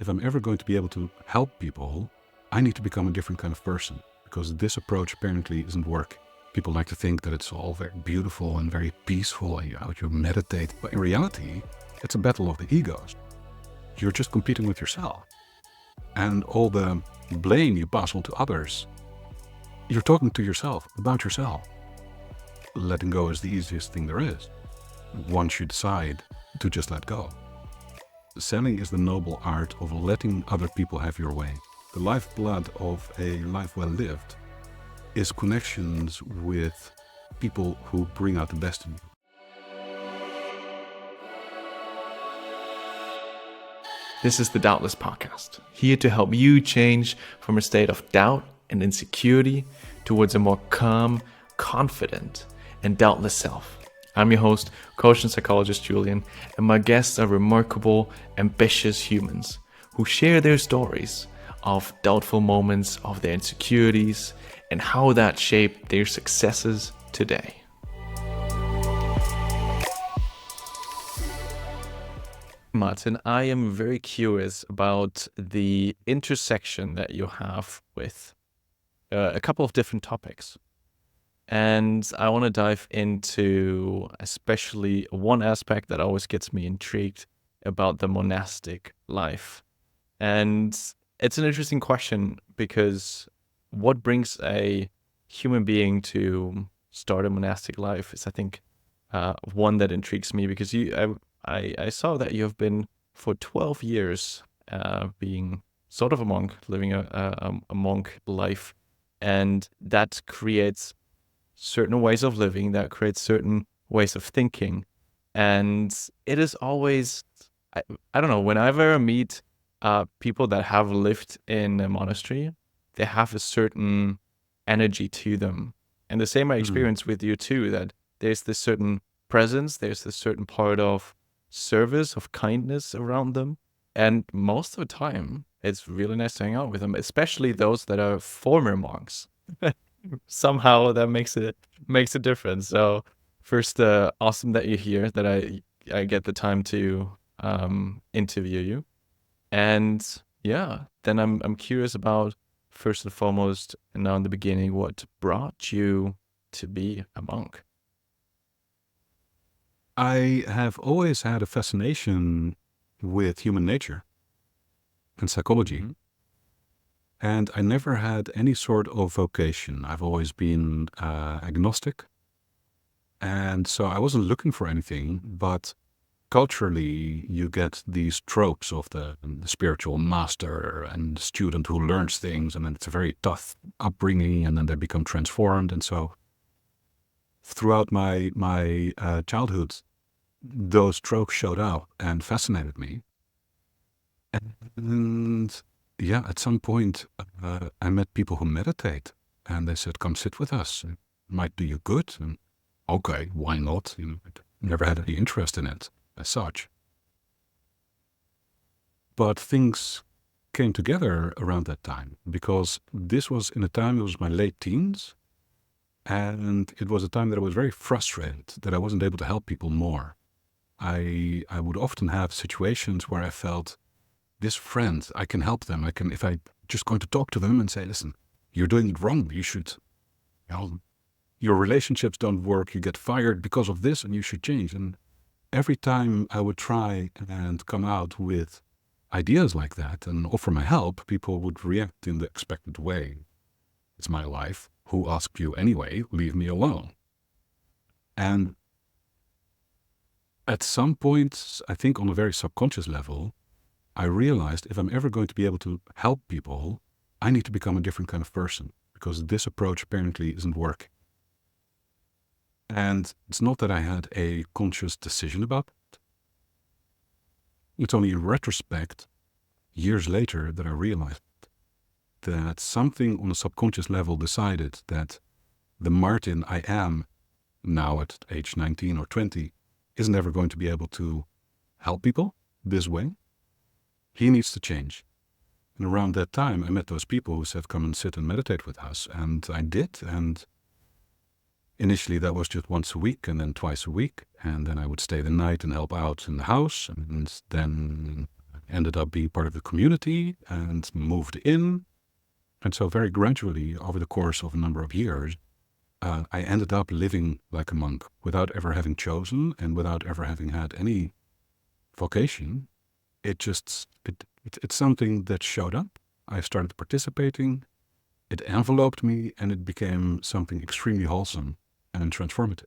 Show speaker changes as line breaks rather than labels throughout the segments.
if I'm ever going to be able to help people, I need to become a different kind of person, because this approach apparently isn't working. People like to think that it's all very beautiful and very peaceful and you meditate. But in reality, it's a battle of the egos. You're just competing with yourself. And all the blame you pass on to others, you're talking to yourself about yourself. Letting go is the easiest thing there is, once you decide to just let go. Selling is the noble art of letting other people have your way. The lifeblood of a life well lived is connections with people who bring out the best in you.
This is the Doubtless Podcast, here to help you change from a state of doubt and insecurity towards a more calm, confident, and doubtless self. I'm your host, coach and psychologist Julian, and my guests are remarkable, ambitious humans who share their stories of doubtful moments, of their insecurities, and how that shaped their successes today. Martin, I am very curious about the intersection that you have with a couple of different topics. And I want to dive into especially one aspect that always gets me intrigued about the monastic life. And it's an interesting question, because what brings a human being to start a monastic life is, I think, one that intrigues me, because I saw that you have been for 12 years being sort of a monk, living a monk life. And that creates certain ways of living, that creates certain ways of thinking. And it is always, I don't know, whenever I meet people that have lived in a monastery, they have a certain energy to them. And the same I experience with you too, that there's this certain presence, there's this certain part of service, of kindness around them. And most of the time, it's really nice to hang out with them, especially those that are former monks. Somehow that makes a difference. So first, awesome that you're here, that I get the time to interview you. And yeah, then I'm curious about, first and foremost, and now in the beginning, what brought you to be a monk?
I have always had a fascination with human nature and psychology. Mm-hmm. And I never had any sort of vocation. I've always been agnostic. And so I wasn't looking for anything, but culturally you get these tropes of the spiritual master and the student who learns things, and then it's a very tough upbringing, and then they become transformed. And so throughout my childhood, those tropes showed up and fascinated me. And yeah, at some point, I met people who meditate, and they said, "Come sit with us. It might do you good." And okay, why not? I never had any interest in it as such. But things came together around that time, because this was in a time, it was my late teens, and it was a time that I was very frustrated that I wasn't able to help people more. I would often have situations where I felt, this friend, I can help them. If I just going to talk to them and say, listen, you're doing it wrong. You should, your relationships don't work. You get fired because of this, and you should change. And every time I would try and come out with ideas like that and offer my help, people would react in the expected way. It's my life. Who asked you anyway? Leave me alone. And at some point, I think on a very subconscious level, I realized if I'm ever going to be able to help people, I need to become a different kind of person, because this approach apparently isn't working. And it's not that I had a conscious decision about it. It's only in retrospect, years later, that I realized that something on a subconscious level decided that the Martin I am now at age 19 or 20 is never going to be able to help people this way. He needs to change. And around that time, I met those people who said, come and sit and meditate with us. And I did. And initially that was just once a week, and then twice a week. And then I would stay the night and help out in the house. And then ended up being part of the community and moved in. And so very gradually, over the course of a number of years, I ended up living like a monk without ever having chosen and without ever having had any vocation. It's something that showed up. I started participating. It enveloped me, and it became something extremely wholesome and transformative.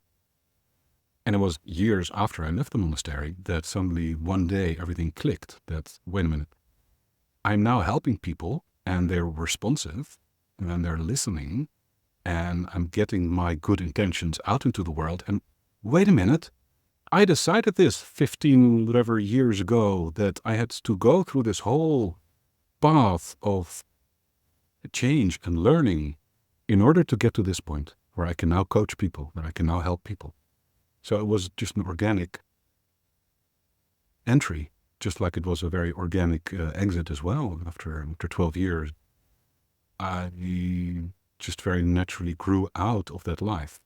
And it was years after I left the monastery that suddenly one day everything clicked. That, wait a minute, I'm now helping people, and they're responsive, and they're listening, and I'm getting my good intentions out into the world. And wait a minute, I decided this 15 whatever years ago, that I had to go through this whole path of change and learning in order to get to this point where I can now coach people, where I can now help people. So it was just an organic entry, just like it was a very organic exit as well. After 12 years, I just very naturally grew out of that life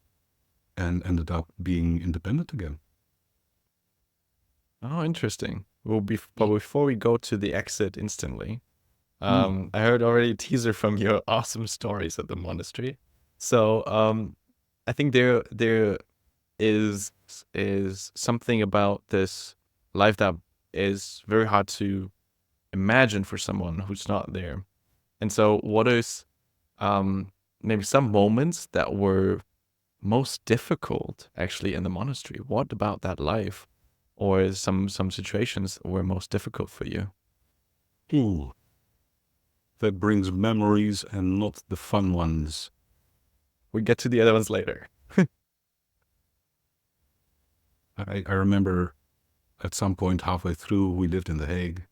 and ended up being independent again.
Oh, interesting. Well, but before we go to the exit instantly, I heard already a teaser from your awesome stories at the monastery. So I think there is something about this life that is very hard to imagine for someone who's not there. And so what is maybe some moments that were most difficult actually in the monastery? What about that life or some situations were most difficult for you?
Ooh. That brings memories and not the fun ones.
We get to the other ones later.
I remember at some point halfway through, we lived in The Hague,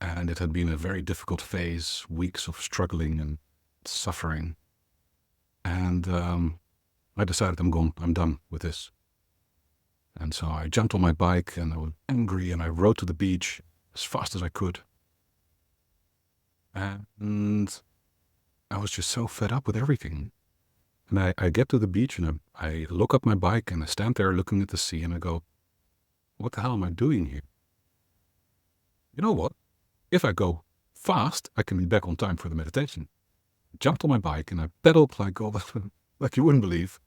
and it had been a very difficult phase, weeks of struggling and suffering. And I decided I'm done with this. And so I jumped on my bike, and I was angry, and I rode to the beach as fast as I could. And I was just so fed up with everything. And I get to the beach, and I look up my bike, and I stand there looking at the sea, and I go, what the hell am I doing here? You know what? If I go fast, I can be back on time for the meditation. I jumped on my bike, and I pedaled like you wouldn't believe.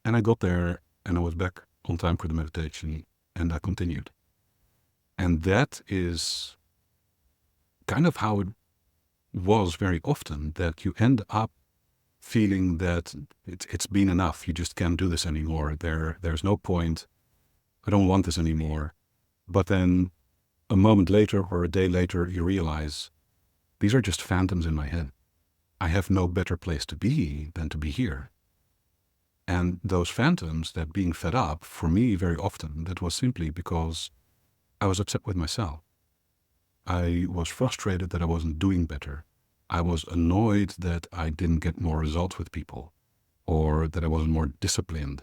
And I got there, and I was back on time for the meditation, and I continued. And that is kind of how it was very often, that you end up feeling that it's been enough. You just can't do this anymore. There's no point. I don't want this anymore. But then a moment later or a day later, you realize these are just phantoms in my head. I have no better place to be than to be here. And those phantoms, that being fed up, for me very often, that was simply because I was upset with myself. I was frustrated that I wasn't doing better. I was annoyed that I didn't get more results with people, or that I wasn't more disciplined,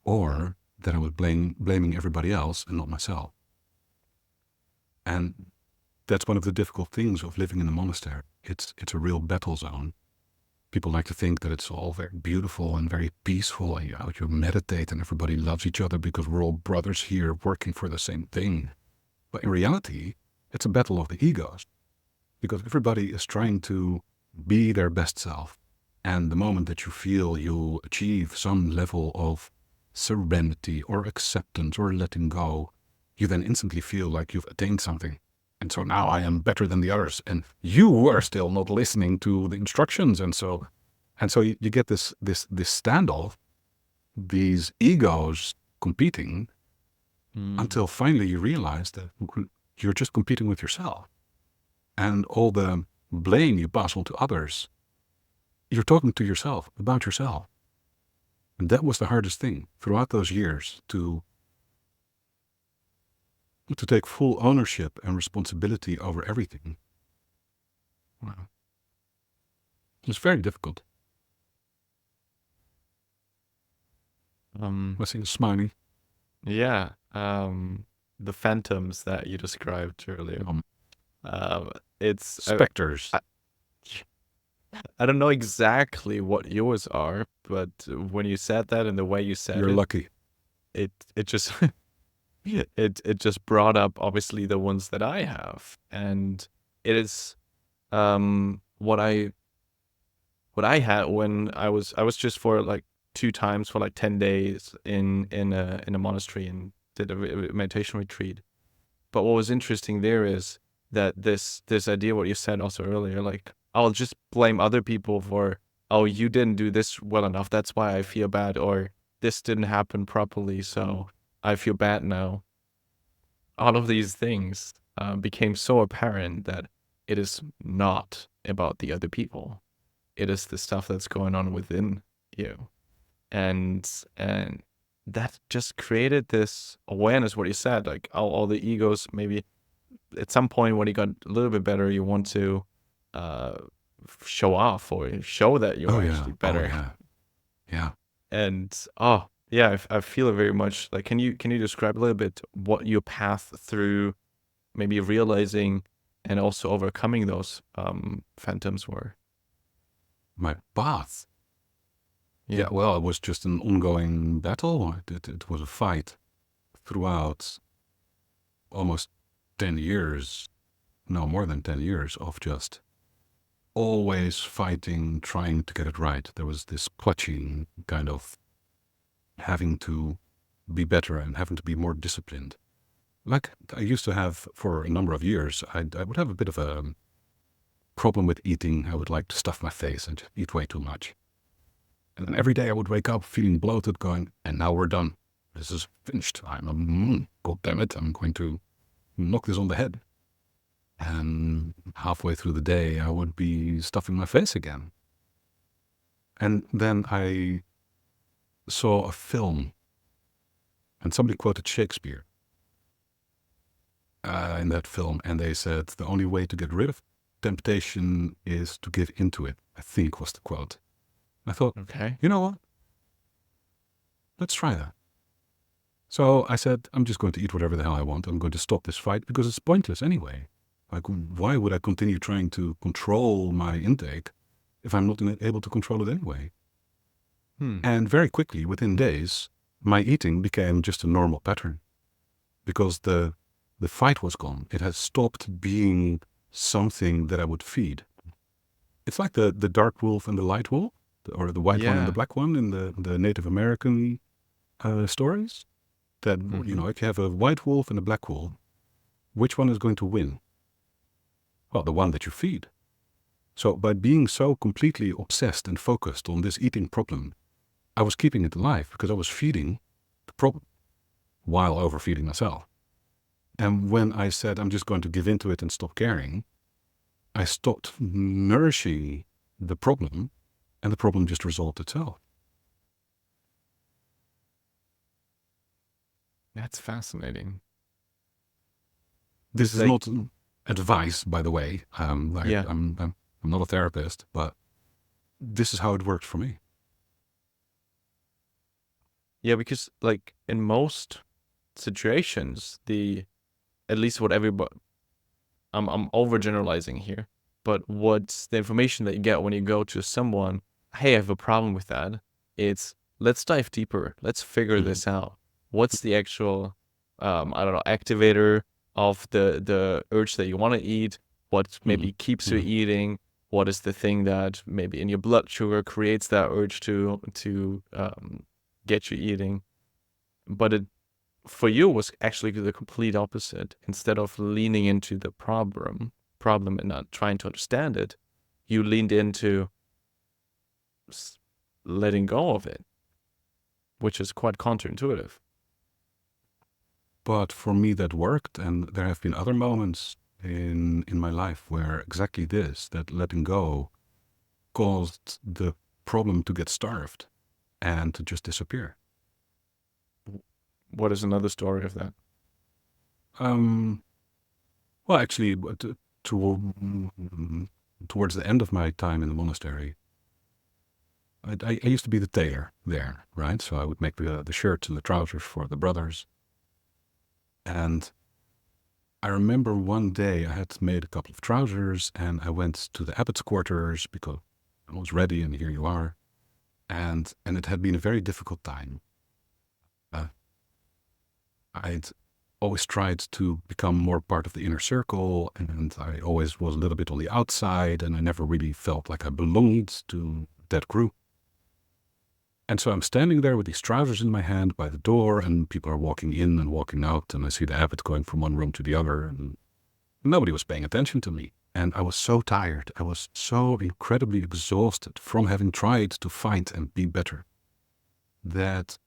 or that I was blaming everybody else and not myself. And that's one of the difficult things of living in a monastery. It's a real battle zone. People like to think that it's all very beautiful and very peaceful, and you meditate and everybody loves each other because we're all brothers here working for the same thing. But in reality, it's a battle of the egos, because everybody is trying to be their best self. And the moment that you feel you achieve some level of serenity or acceptance or letting go, you then instantly feel like you've attained something. And so now I am better than the others, and you are still not listening to the instructions. And so you get this standoff, these egos competing, until finally you realize that you're just competing with yourself. And all the blame you pass on to others, you're talking to yourself, about yourself. And that was the hardest thing throughout those years, to take full ownership and responsibility over everything. Wow. It's very difficult. I see you smiling.
Yeah. The phantoms that you described earlier. It's
specters.
I don't know exactly what yours are, but when you said that and the way you said
You're
it,
lucky.
it just it just brought up obviously the ones that I have, and it is what I had when I was just for like 2 times for like 10 days in a monastery and did a meditation retreat. But what was interesting there is that this idea, what you said also earlier, like I'll just blame other people for, oh, you didn't do this well enough, that's why I feel bad, or this didn't happen properly, so I feel bad now. All of these things became so apparent that it is not about the other people. It is the stuff that's going on within you, and that just created this awareness. What you said, like all the egos, maybe at some point when you got a little bit better, you want to uh, show off or show that you're
Oh yeah.
actually
Oh
better.
yeah. Yeah.
And yeah, I feel it very much. Like, can you describe a little bit what your path through maybe realizing and also overcoming those phantoms were?
My path.
Yeah.
Yeah. Well, it was just an ongoing battle. It was a fight throughout almost 10 years, no, more than 10 years of just always fighting, trying to get it right. There was this clutching kind of having to be better and having to be more disciplined. Like I used to have for a number of years, I would have a bit of a problem with eating. I would like to stuff my face and just eat way too much. And then every day I would wake up feeling bloated, going, and now we're done. This is finished. God damn it, I'm going to knock this on the head. And halfway through the day, I would be stuffing my face again. And then I saw a film, and somebody quoted Shakespeare in that film, and they said, the only way to get rid of temptation is to give into it, I think was the quote. I thought,
Okay.
you know what? Let's try that. So I said, I'm just going to eat whatever the hell I want. I'm going to stop this fight because it's pointless anyway. Like, why would I continue trying to control my intake if I'm not able to control it anyway? And very quickly, within days, my eating became just a normal pattern because the fight was gone. It had stopped being something that I would feed. It's like the dark wolf and the light wolf, or the white one and the
Yeah.
black one in the Native American stories. That, you know, if you have a white wolf and a black wolf, which one is going to win? Well, the one that you feed. So by being so completely obsessed and focused on this eating problem, I was keeping it alive because I was feeding the problem while overfeeding myself. And when I said, I'm just going to give into it and stop caring, I stopped nourishing the problem, and the problem just resolved itself.
That's fascinating.
This is
Like,
not advice, by the way.
Yeah.
I'm not a therapist, but this is how it worked for me.
Yeah, because like in most situations, at least what everybody, I'm overgeneralizing here, but what's the information that you get when you go to someone, hey, I have a problem with that. It's, let's dive deeper. Let's figure this out. What's the actual, I don't know, activator of the urge that you want to eat? What maybe keeps you eating? What is the thing that maybe in your blood sugar creates that urge to get you eating? But it, for you, was actually the complete opposite. Instead of leaning into the problem and not trying to understand it, you leaned into letting go of it, which is quite counterintuitive.
But for me, that worked, and there have been other moments in my life where exactly this, that letting go, caused the problem to get starved and to just disappear.
What is another story of that?
Well, actually, towards the end of my time in the monastery, I used to be the tailor there, right? So I would make the shirts and the trousers for the brothers. And I remember one day I had made a couple of trousers, and I went to the abbot's quarters because I was ready, and here you are. And it had been a very difficult time. I'd always tried to become more part of the inner circle, and I always was a little bit on the outside, and I never really felt like I belonged to that group. And so I'm standing there with these trousers in my hand by the door, and people are walking in and walking out, and I see the abbot going from one room to the other, and nobody was paying attention to me. And I was so tired. I was so incredibly exhausted from having tried to find and be better that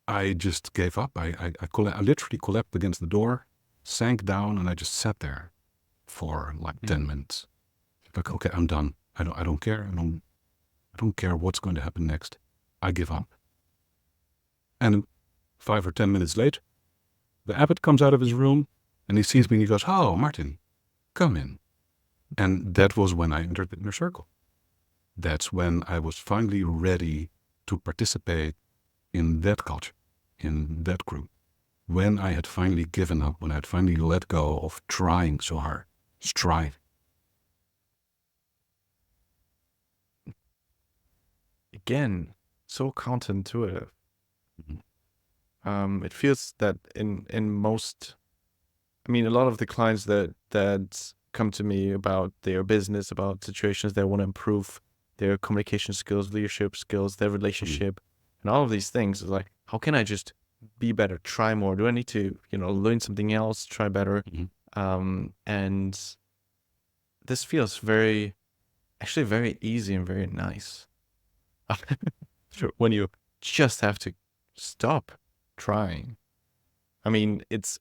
I just gave up. I literally collapsed against the door, sank down, and I just sat there for like 10 minutes. Like, okay, I'm done. I don't care. I don't care what's going to happen next. I give up. And 5 or 10 minutes later, the abbot comes out of his room and he sees me and he goes, "Oh, Martin, come in." And that was when I entered the inner circle. That's when I was finally ready to participate in that culture, in that group. When I had finally given up, when I had finally let go of trying so hard, strive.
Again, so counterintuitive. It feels that in most, I mean, a lot of the clients that come to me about their business, about situations they want to improve, their communication skills, leadership skills, their relationship, and all of these things is like, how can I just be better, try more? Do I need to, learn something else, try better? And this feels actually very easy and very nice. When you just have to stop trying. I mean, it's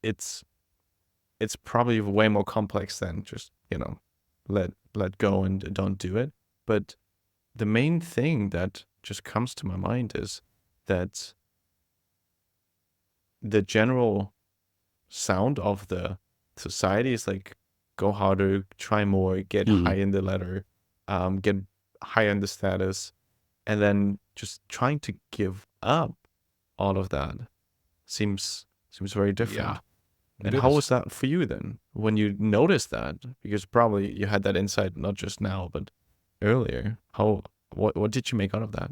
probably way more complex than just, let go and don't do it. But the main thing that just comes to my mind is that the general sound of the society is like, go harder, try more, get high in the ladder, get higher in the status, and then just trying to give up all of that seems very different.
Yeah,
and how was that for you then when you noticed that? Because probably you had that insight not just now but earlier. What did you make out of that?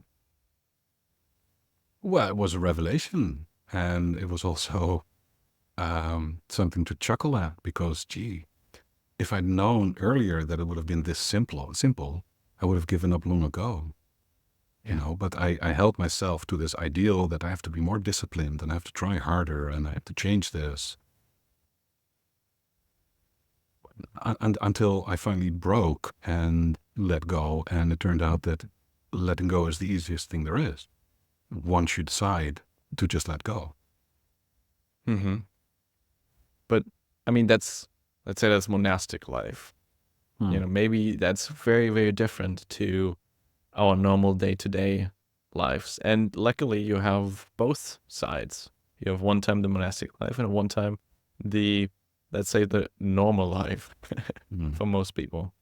Well, it was a revelation, and it was also something to chuckle at, because, gee, if I'd known earlier that it would have been this simple, I would have given up long ago. But I held myself to this ideal that I have to be more disciplined and I have to try harder and I have to change this. And until I finally broke and let go, and it turned out that letting go is the easiest thing there is. Once you decide to just let go.
But I mean, let's say that's monastic life. Maybe that's very, very different to our normal day-to-day lives. And luckily you have both sides. You have one time the monastic life and one time let's say the normal life for most people.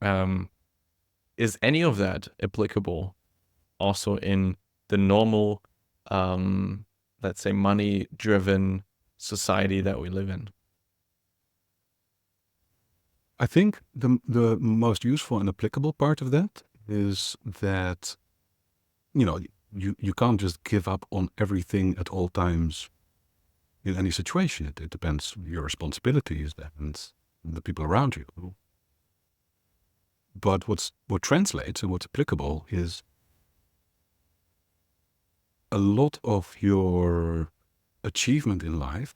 Is any of that applicable also in the normal, let's say, money-driven society that we live in?
I think the most useful and applicable part of that is that, you can't just give up on everything at all times in any situation. It depends on your responsibilities and the people around you. But what translates and what's applicable is a lot of your achievement in life,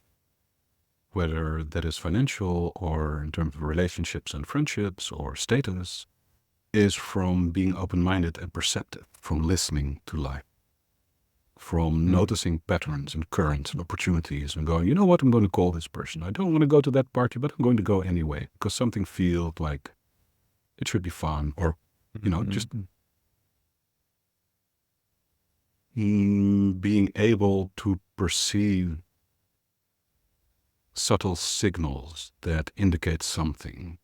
whether that is financial or in terms of relationships and friendships or status, is from being open-minded and perceptive, from listening to life, from noticing patterns and currents and opportunities and going, you know what, I'm going to call this person. I don't want to go to that party, but I'm going to go anyway because something feels like it should be fun, or, just being able to perceive subtle signals that indicate something,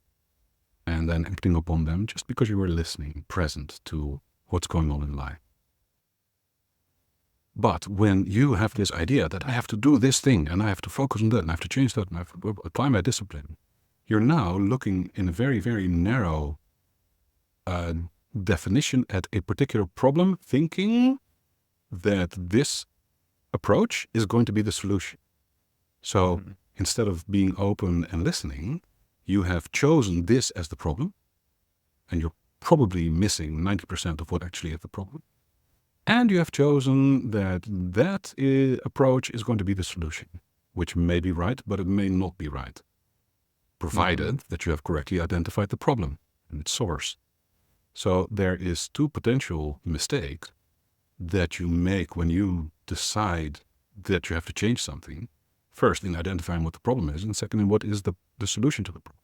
and then acting upon them just because you were listening, present to what's going on in life. But when you have this idea that I have to do this thing, and I have to focus on that, and I have to change that, and I have to apply my discipline, you're now looking in a very, very narrow definition at a particular problem, thinking that this approach is going to be the solution. So instead of being open and listening, you have chosen this as the problem, and you're probably missing 90% of what actually is the problem. And you have chosen that approach is going to be the solution, which may be right, but it may not be right, provided that you have correctly identified the problem and its source. So there is two potential mistakes that you make when you decide that you have to change something. First, in identifying what the problem is, and second, in what is the solution to the problem.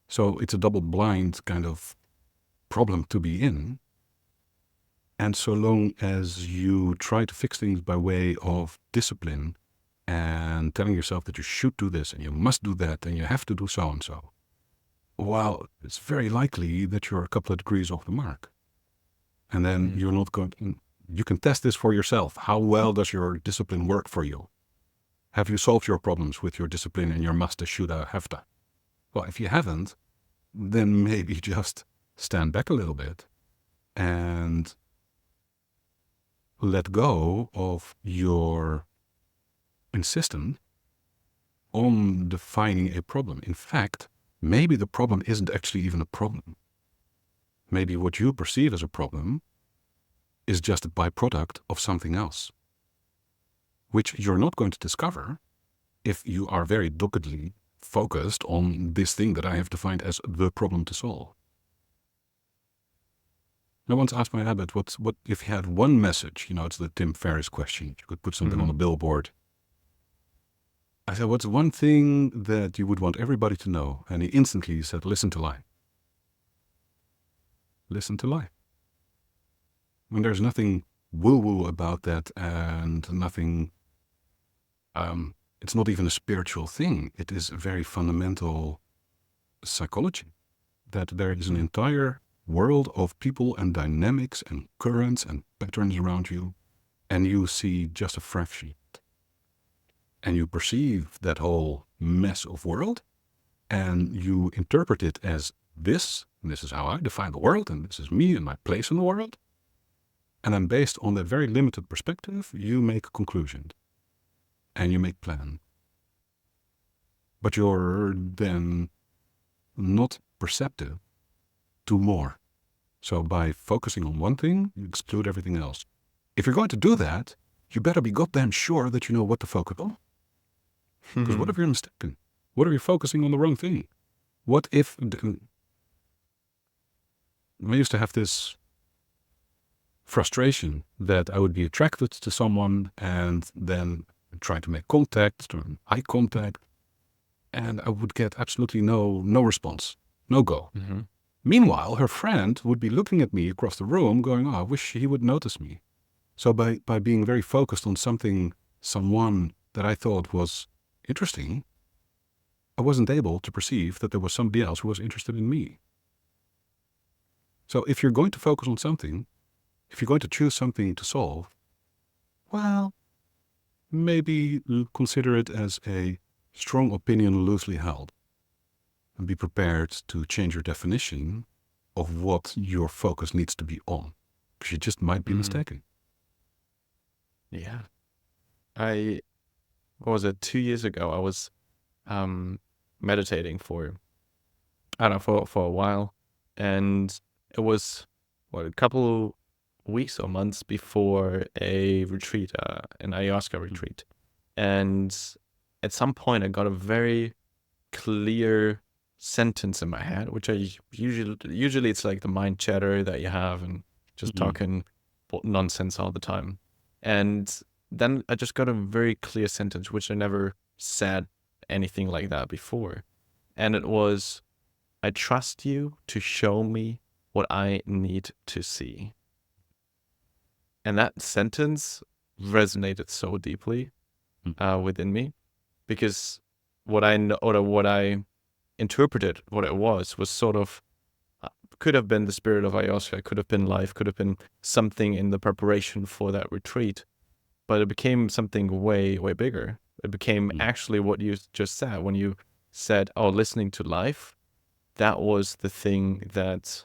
So it's a double-blind kind of problem to be in. And so long as you try to fix things by way of discipline and telling yourself that you should do this and you must do that and you have to do so and so, well, it's very likely that you're a couple of degrees off the mark. And then you're not going to, you can test this for yourself. How well does your discipline work for you? Have you solved your problems with your discipline and your musta, shoulda, hafta? Well, if you haven't, then maybe just stand back a little bit and let go of your insistence on defining a problem. In fact, maybe the problem isn't actually even a problem. Maybe what you perceive as a problem is just a byproduct of something else, which you're not going to discover if you are very doggedly focused on this thing that I have defined as the problem to solve. I once asked my abbot, what if he had one message? It's the Tim Ferriss question. You could put something on a billboard. I said, what's one thing that you would want everybody to know? And he instantly said, listen to life. Listen to life. When there's nothing woo-woo about that and nothing, it's not even a spiritual thing. It is a very fundamental psychology, that there is an entire world of people and dynamics and currents and patterns around you, and you see just a fraction. And you perceive that whole mess of world, and you interpret it as this, and this is how I define the world, and this is me and my place in the world. And then based on that very limited perspective, you make a conclusion, and you make plan. But you're then not perceptive to more. So by focusing on one thing, you exclude everything else. If you're going to do that, you better be goddamn sure that you know what to focus on. Because what if you're mistaken? What if you're focusing on the wrong thing? What if... I used to have this frustration that I would be attracted to someone and then try to make contact, or eye contact, and I would get absolutely no response, no go. Meanwhile, her friend would be looking at me across the room going, I wish he would notice me. So by being very focused on someone that I thought was interesting, I wasn't able to perceive that there was somebody else who was interested in me. So if you're going to focus on something, if you're going to choose something to solve, well, maybe consider it as a strong opinion loosely held. And be prepared to change your definition of what your focus needs to be on, because you just might be mistaken.
Yeah. What was it, 2 years ago, I was meditating for a while, and it was, a couple weeks or months before a retreat, an ayahuasca retreat. And at some point I got a very clear sentence in my head, which I usually it's like the mind chatter that you have and just talking nonsense all the time. And then I just got a very clear sentence, which I never said anything like that before. And it was, I trust you to show me what I need to see. And that sentence resonated so deeply within me, because what I know, or what I interpreted what it was sort of, could have been the spirit of ayahuasca, could have been life, could have been something in the preparation for that retreat, but it became something way, way bigger. It became actually what you just said. When you said, listening to life, that was the thing that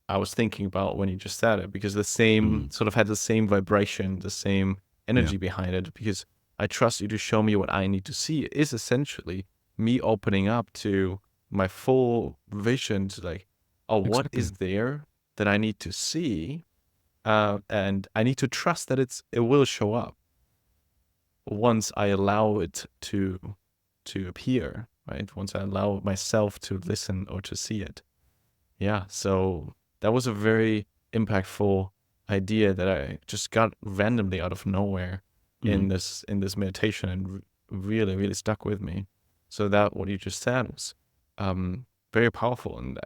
I was thinking about when you just said it, because the same sort of had the same vibration, the same energy behind it, because I trust you to show me what I need to see is essentially me opening up to my full vision to like, oh, what
Exactly.
is there that I need to see? And I need to trust that it will show up once I allow it to appear, right? Once I allow myself to listen or to see it. Yeah. So that was a very impactful idea that I just got randomly out of nowhere in this meditation, and really, really stuck with me. So that what you just said was very powerful, and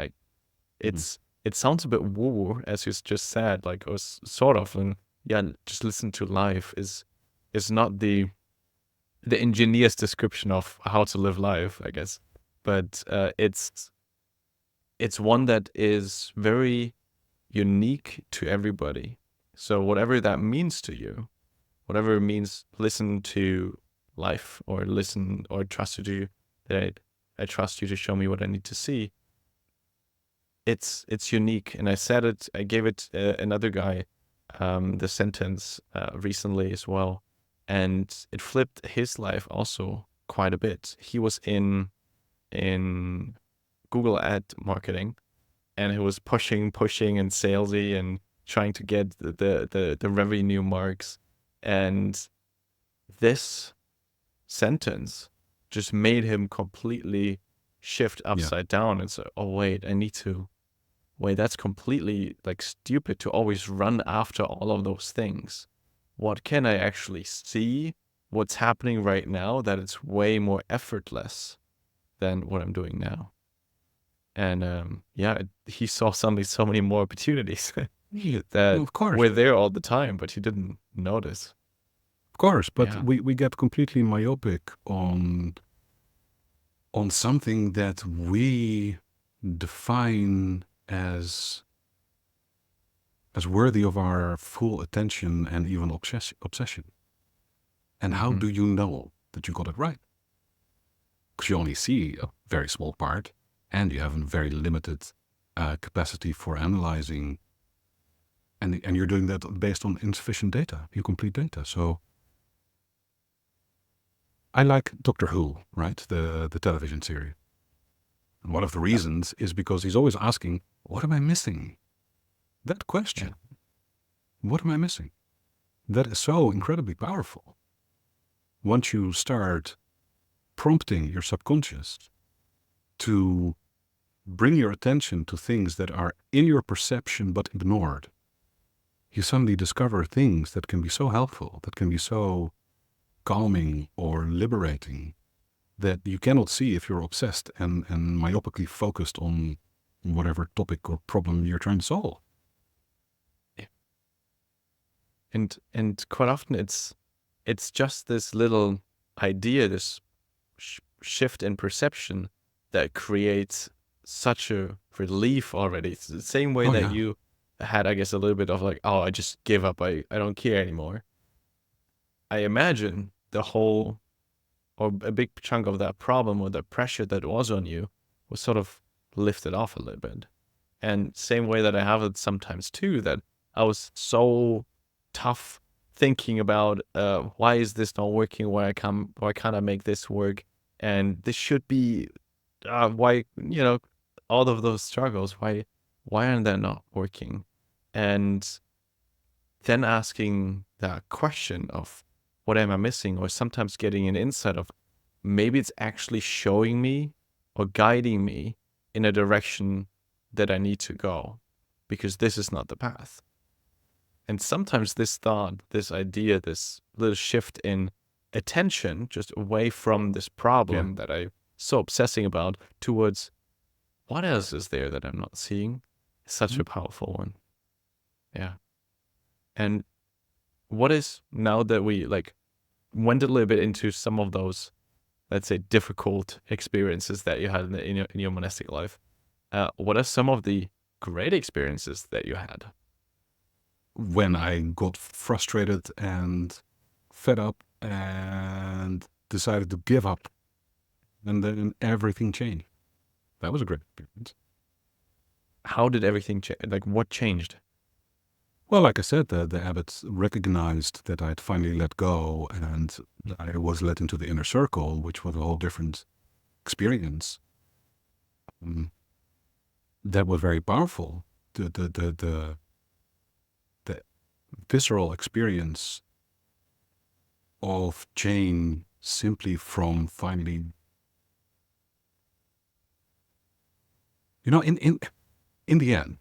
it sounds a bit woo, as you just said, like, or sort of, and yeah, just listen to life is not the engineer's description of how to live life, I guess, but it's one that is very unique to everybody. So whatever that means to you, whatever it means, listen to life, or listen, or trust you to that I trust you to show me what I need to see. It's unique, and I gave it another guy the sentence recently as well, and it flipped his life also quite a bit. He was in Google ad marketing, and he was pushing and salesy and trying to get the revenue marks, and this sentence just made him completely shift upside down and say, oh wait, that's completely like stupid to always run after all of those things. What can I actually see? What's happening right now that it's way more effortless than what I'm doing now? And he saw suddenly so many more opportunities that
Of course.
were there all the time, but he didn't notice.
Of course, but
Yeah.
we get completely myopic on something that we define as worthy of our full attention and even obsession. And how do you know that you got it right? Because you only see a very small part, and you have a very limited capacity for analyzing, and you're doing that based on insufficient data, incomplete data. So I like Doctor Who, right? The television series. And one of the reasons is because he's always asking, what am I missing? That question. What am I missing? That is so incredibly powerful. Once you start prompting your subconscious to bring your attention to things that are in your perception but ignored, you suddenly discover things that can be so helpful, that can be so calming or liberating, that you cannot see if you're obsessed and myopically focused on whatever topic or problem you're trying to solve.
Yeah. And quite often it's just this little idea, this shift in perception that creates such a relief already. It's the same way that you had, I guess, a little bit of like, oh, I just give up. I don't care anymore. I imagine the whole, or a big chunk of that problem or the pressure that was on you was sort of lifted off a little bit. And same way that I have it sometimes too, that I was so tough thinking about why is this not working? Why can't I make this work? And this should be why, all of those struggles. Why aren't they not working? And then asking that question of what am I missing, or sometimes getting an insight of maybe it's actually showing me or guiding me in a direction that I need to go, because this is not the path. And sometimes this thought, this idea, this little shift in attention, just away from this problem that I'm so obsessing about, towards what else is there that I'm not seeing, is such a powerful one. Yeah. And what is, now that we went a little bit into some of those, let's say, difficult experiences that you had in your monastic life, what are some of the great experiences that you had?
When I got frustrated and fed up and decided to give up, and then everything changed. That was a great experience.
How did everything change? Like, what changed?
Well, like I said, the abbot recognized that I'd finally let go and I was let into the inner circle, which was a whole different experience. Um, that was very powerful. The visceral experience of Jane simply from finally, in the end,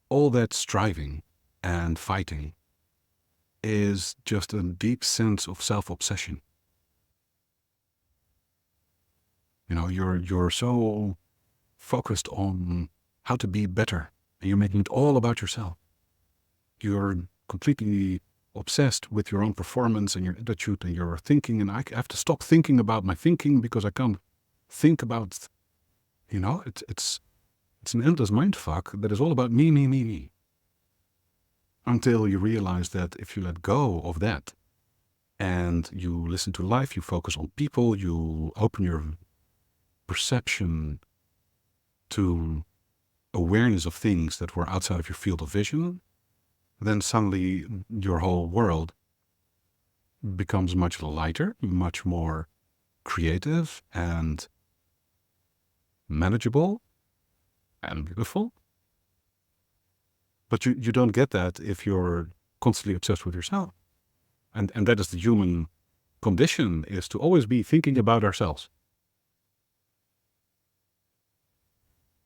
all that striving and fighting is just a deep sense of self-obsession. You're so focused on how to be better, and you're making it all about yourself. You're completely obsessed with your own performance and your attitude and your thinking, and I have to stop thinking about my thinking because I can't think about, it's an endless mindfuck that is all about me, me, me, me. Until you realize that if you let go of that and you listen to life, you focus on people, you open your perception to awareness of things that were outside of your field of vision, then suddenly your whole world becomes much lighter, much more creative and manageable and beautiful. But you don't get that if you're constantly obsessed with yourself. And that is the human condition, is to always be thinking about ourselves.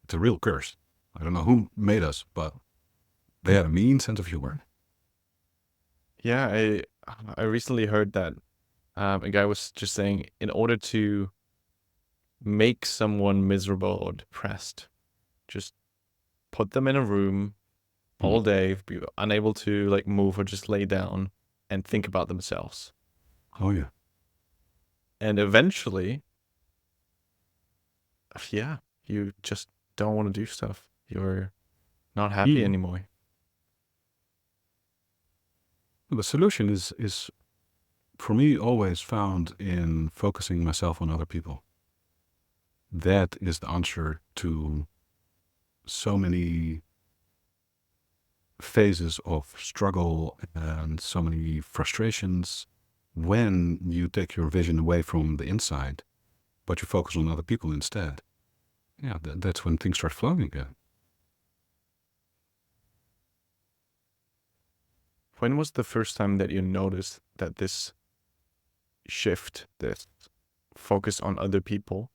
It's a real curse. I don't know who made us, but they had a mean sense of humor.
Yeah, I recently heard that a guy was just saying, in order to make someone miserable or depressed, just put them in a room all day, be unable to like move or just lay down and think about themselves.
Oh, yeah.
And eventually, yeah, you just don't want to do stuff. You're not happy anymore.
The solution is for me always found in focusing myself on other people. That is the answer to so many phases of struggle and so many frustrations when you take your vision away from the inside, but you focus on other people instead. Yeah, that's when things start flowing again.
When was the first time that you noticed that this shift, this focus on other people,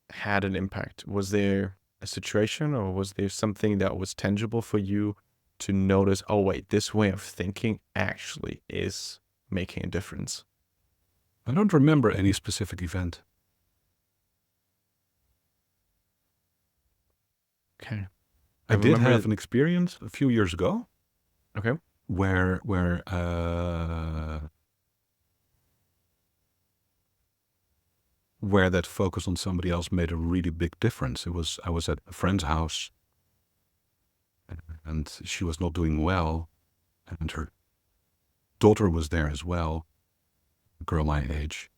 had an impact? Was there a situation or was there something that was tangible for you to notice, oh, wait, this way of thinking actually is making a difference?
I don't remember any specific event.
Okay.
I did
remember
have an experience a few years ago
Okay.
where that focus on somebody else made a really big difference. I was at a friend's house and she was not doing well, and her daughter was there as well, a girl my age,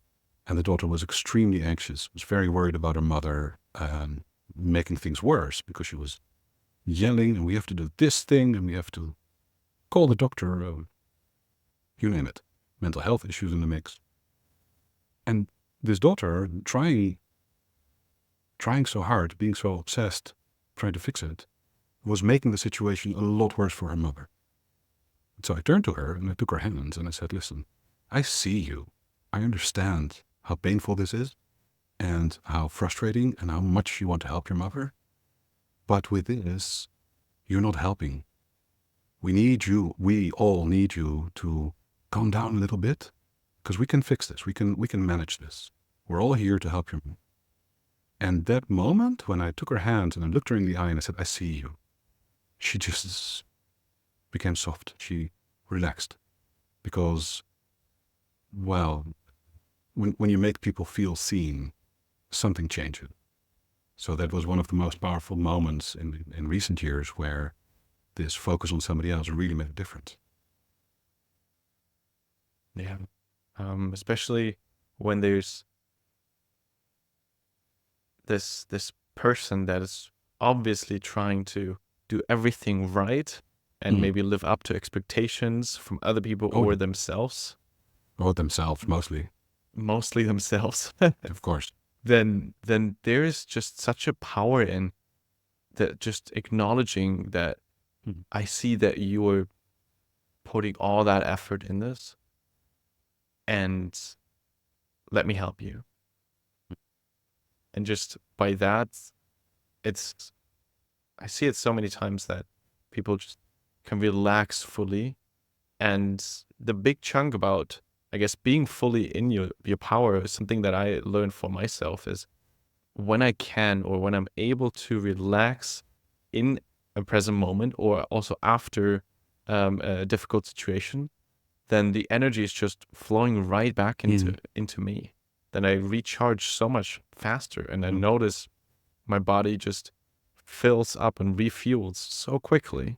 and the daughter was extremely anxious, was very worried about her mother, making things worse because she was yelling, and we have to do this thing, and we have to call the doctor, you name it, mental health issues in the mix. And this daughter, trying so hard, being so obsessed, trying to fix it, was making the situation a lot worse for her mother. So I turned to her and I took her hands and I said, listen, I see you. I understand how painful this is and how frustrating and how much you want to help your mother. But with this, you're not helping. We need you. We all need you to calm down a little bit, because we can fix this. We can manage this. We're all here to help you. And that moment when I took her hand and I looked her in the eye and I said, I see you, she just became soft. She relaxed. Because, well, when you make people feel seen, something changes. So that was one of the most powerful moments in recent years where this focus on somebody else really made a difference.
Yeah. Especially when there's this person that is obviously trying to do everything right and
Mm.
maybe live up to expectations from other people
Oh,
or
yeah.
themselves,
Or themselves, mostly,
mostly themselves,
of course.
then there is just such a power in that, just acknowledging that
Mm.
I see that you are putting all that effort in this, and let me help you. And just by that, it's, I see it so many times that people just can relax fully. And the big chunk about, I guess, being fully in your power is something that I learned for myself, is when I can, or when I'm able to relax in a present moment, or also after a difficult situation, then the energy is just flowing right back into me. Then I recharge so much faster, and I
Mm.
notice my body just fills up and refuels so quickly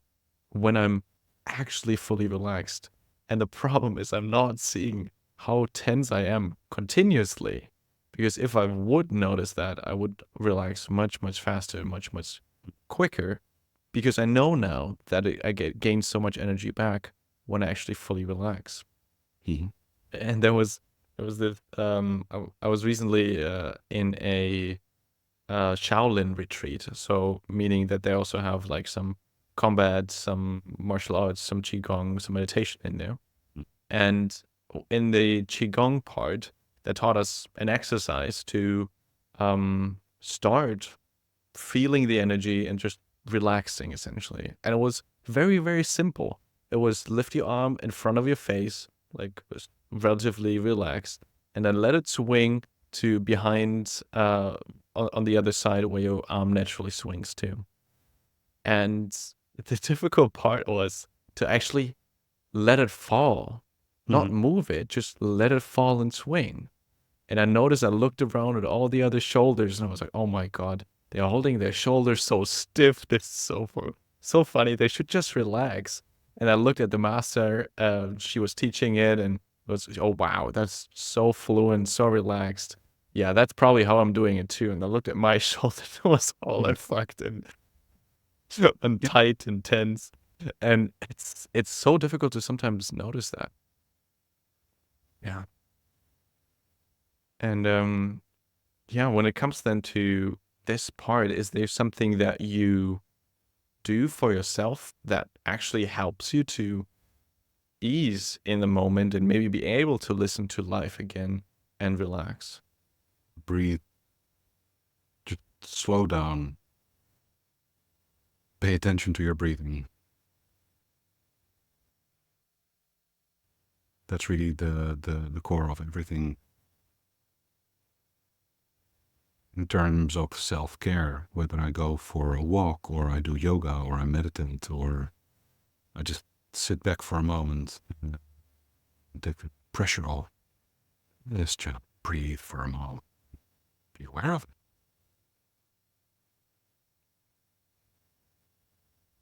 when I'm actually fully relaxed. And the problem is I'm not seeing how tense I am continuously. Because if I would notice that, I would relax much, much faster, much, much quicker. Because I know now that I gain so much energy back when I actually fully relax.
Mhm.
And there was this, I was recently in a Shaolin retreat. So meaning that they also have like some combat, some martial arts, some qigong, some meditation in there.
Mm.
And in the qigong part, they taught us an exercise to start feeling the energy and just relaxing, essentially. And it was very, very simple. It was lift your arm in front of your face, like relatively relaxed, and then let it swing to behind on the other side where your arm naturally swings to. And the difficult part was to actually let it fall, not
Mhm.
move it, just let it fall and swing. And I noticed, I looked around at all the other shoulders, and I was like, oh my God, they're holding their shoulders so stiff. This is so funny. They should just relax. And I looked at the master, she was teaching it, and it was, oh wow, that's so fluent, so relaxed. Yeah, that's probably how I'm doing it too. And I looked at my shoulder, it was all
Mhm.
fucked and
Yeah.
tight and tense. And it's so difficult to sometimes notice that. Yeah. And yeah, when it comes then to this part, is there something that you do for yourself that actually helps you to ease in the moment and maybe be able to listen to life again and relax?
Breathe. Just slow down. Pay attention to your breathing. That's really the core of everything in terms of self-care, whether I go for a walk or I do yoga or I meditate or I just sit back for a moment and take the pressure off. Just breathe for a moment. Be aware of it.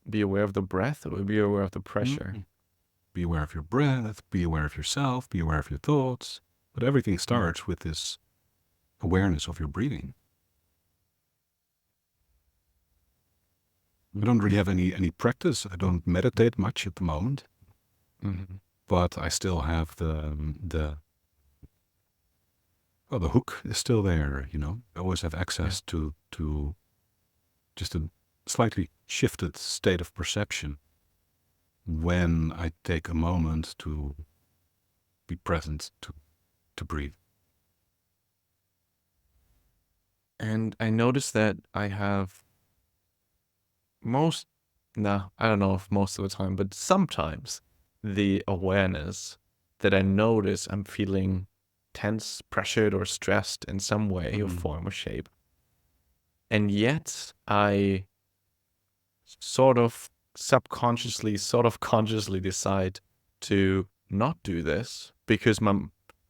Be aware of the breath, or be aware of the pressure?
Mm. Be aware of your breath, be aware of yourself, be aware of your thoughts. But everything starts with this awareness of your breathing. I don't really have any practice. I don't meditate much at the moment,
Mm-hmm.
but I still have well, the hook is still there. I always have access to just a slightly shifted state of perception when I take a moment to be present, to breathe.
And I noticed that I have I don't know if most of the time, but sometimes the awareness that I notice I'm feeling tense, pressured, or stressed in some way or form or shape. And yet I sort of subconsciously, sort of consciously decide to not do this because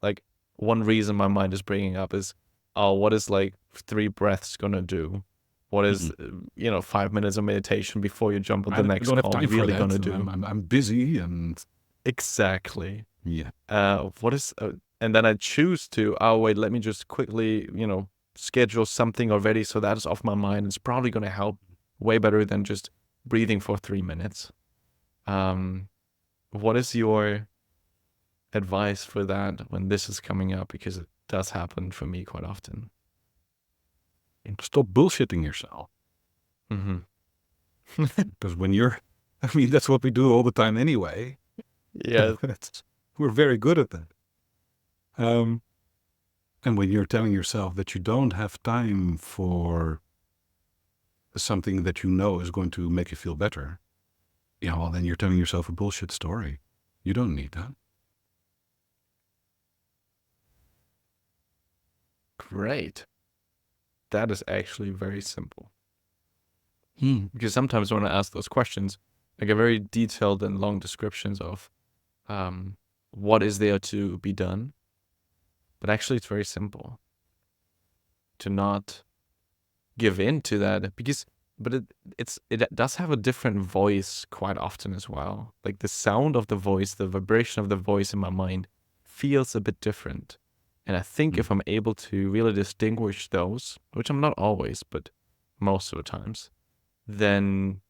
like, one reason my mind is bringing up is, oh, what is like 3 breaths gonna do? What is, 5 minutes of meditation before you jump on the
I
next
don't have
call
time for
really
that.
gonna do?
I'm busy and
Exactly.
yeah.
What is, and then I choose to, oh, wait, let me just quickly, schedule something already so that is off my mind. It's probably gonna help way better than just breathing for 3 minutes. What is your advice for that when this is coming up? Because it does happen for me quite often.
Stop bullshitting yourself.
Mm-hmm.
Because when you're, I mean, that's what we do all the time anyway.
Yeah.
We're very good at that. And when you're telling yourself that you don't have time for something that you know is going to make you feel better, well, then you're telling yourself a bullshit story. You don't need that.
Great. That is actually very simple.
Hmm.
Because sometimes when I ask those questions, I get very detailed and long descriptions of what is there to be done. But actually, it's very simple to not give in to that, but it does have a different voice quite often as well. Like the sound of the voice, the vibration of the voice in my mind feels a bit different. And I think if I'm able to really distinguish those, which I'm not always, but most of the times, then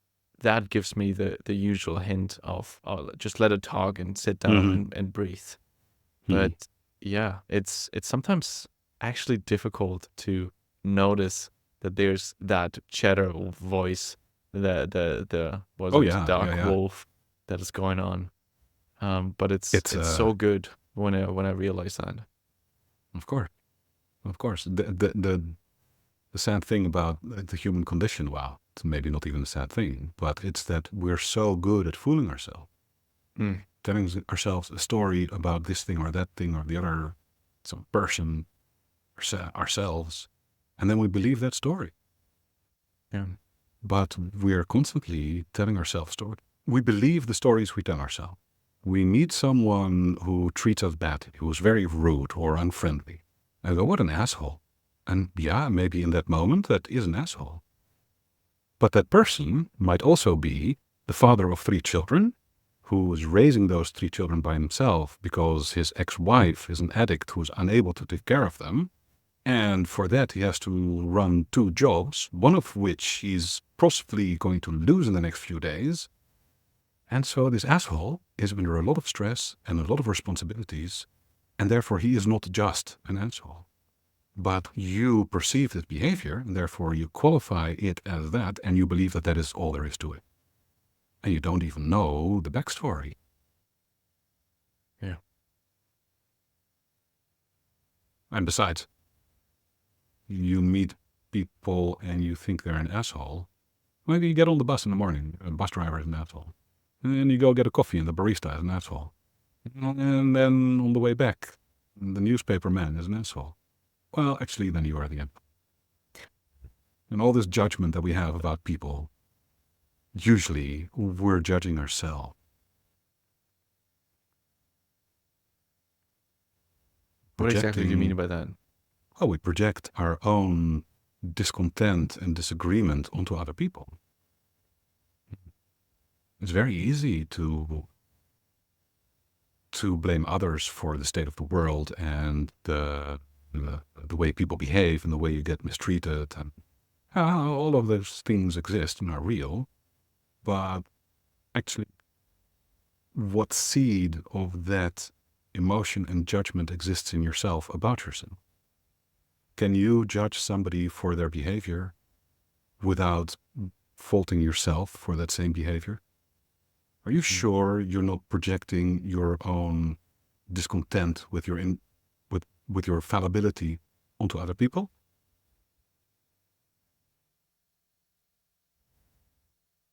that gives me the usual hint of, oh, just let it talk and sit down and breathe. But yeah, it's sometimes actually difficult to notice that there's that chatter voice, the dark wolf that is going on. But it's so good when I realize that.
Of course. The sad thing about the human condition, well, it's maybe not even a sad thing, but it's that we're so good at fooling ourselves. Telling ourselves a story about this thing or that thing or the other, some person, ourselves, and then we believe that story.
Yeah.
But we're constantly telling ourselves stories. We believe the stories we tell ourselves. We meet someone who treats us badly, who's very rude or unfriendly. I go, what an asshole. And yeah, maybe in that moment that is an asshole. But that person might also be the father of 3 children, who is raising those 3 children by himself because his ex-wife is an addict who's unable to take care of them. And for that, he has to run 2 jobs, one of which he's possibly going to lose in the next few days. And so this asshole is under a lot of stress and a lot of responsibilities, and therefore he is not just an asshole. But you perceive this behavior, and therefore you qualify it as that, and you believe that that is all there is to it. And you don't even know the backstory.
Yeah.
And besides, you meet people and you think they're an asshole. Maybe you get on the bus in the morning, a bus driver is an asshole. And then you go get a coffee and the barista is an asshole. And then on the way back, the newspaper man is an asshole. Well, actually, then you are the asshole. And all this judgment that we have about people, usually we're judging ourselves.
What exactly do you mean by that?
Well, we project our own discontent and disagreement onto other people. It's very easy to blame others for the state of the world and the way people behave and the way you get mistreated. And all of those things exist and are real. But actually, what seed of that emotion and judgment exists in yourself about yourself? Can you judge somebody for their behavior without faulting yourself for that same behavior? Are you sure you're not projecting your own discontent with your fallibility onto other people?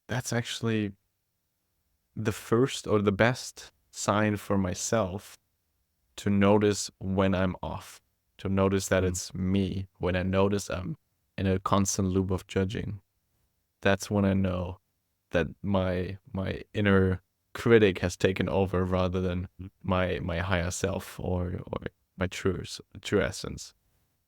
That's actually the first or the best sign for myself to notice when I'm off, to notice that it's me. When I notice I'm in a constant loop of judging, that's when I know that my inner critic has taken over rather than my higher self or my true essence.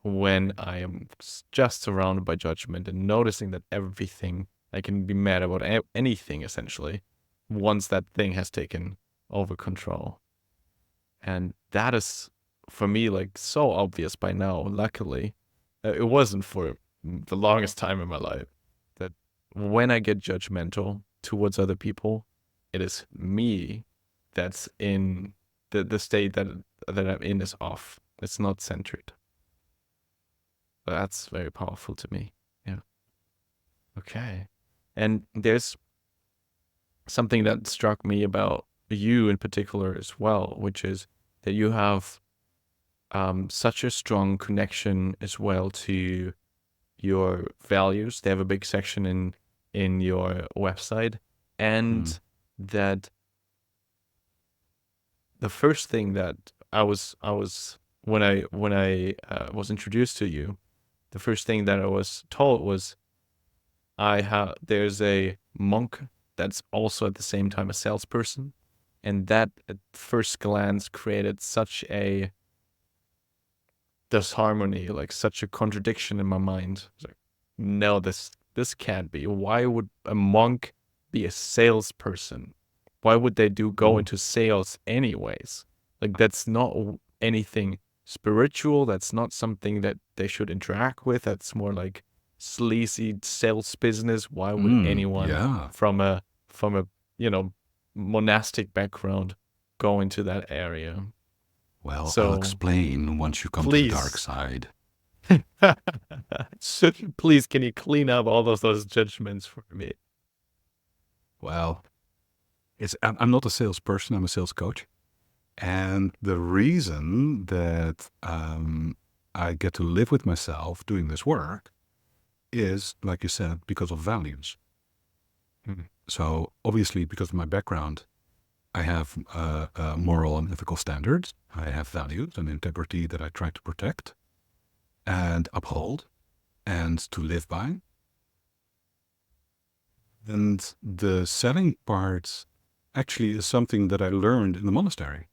When I am just surrounded by judgment and noticing that everything I can be mad about anything essentially once that thing has taken over control. And that is for me like so obvious by now, luckily. It wasn't for the longest time in my life that when I get judgmental, towards other people. It is me that's in the state that I'm in is off. It's not centered. That's very powerful to me. Yeah. Okay. And there's something that struck me about you in particular as well, which is that you have such a strong connection as well to your values. They have a big section in your website, and that the first thing that I was when I was introduced to you, the first thing that I was told was there's a monk that's also at the same time a salesperson, and that at first glance created such a disharmony, like such a contradiction in my mind. It's like, no, this can't be. Why would a monk be a salesperson? Why would they go into sales anyways? Like, that's not anything spiritual. That's not something that they should interact with. That's more like sleazy sales business. Why would anyone from a monastic background go into that area?
Well, I'll explain once you come to the dark side.
Please, can you clean up all those judgments for me?
Well, I'm not a salesperson. I'm a sales coach. And the reason that I get to live with myself doing this work is, like you said, because of values. So obviously, because of my background, I have moral and ethical standards. I have values and integrity that I try to protect and uphold and to live by. And the selling part actually is something that I learned in the monastery.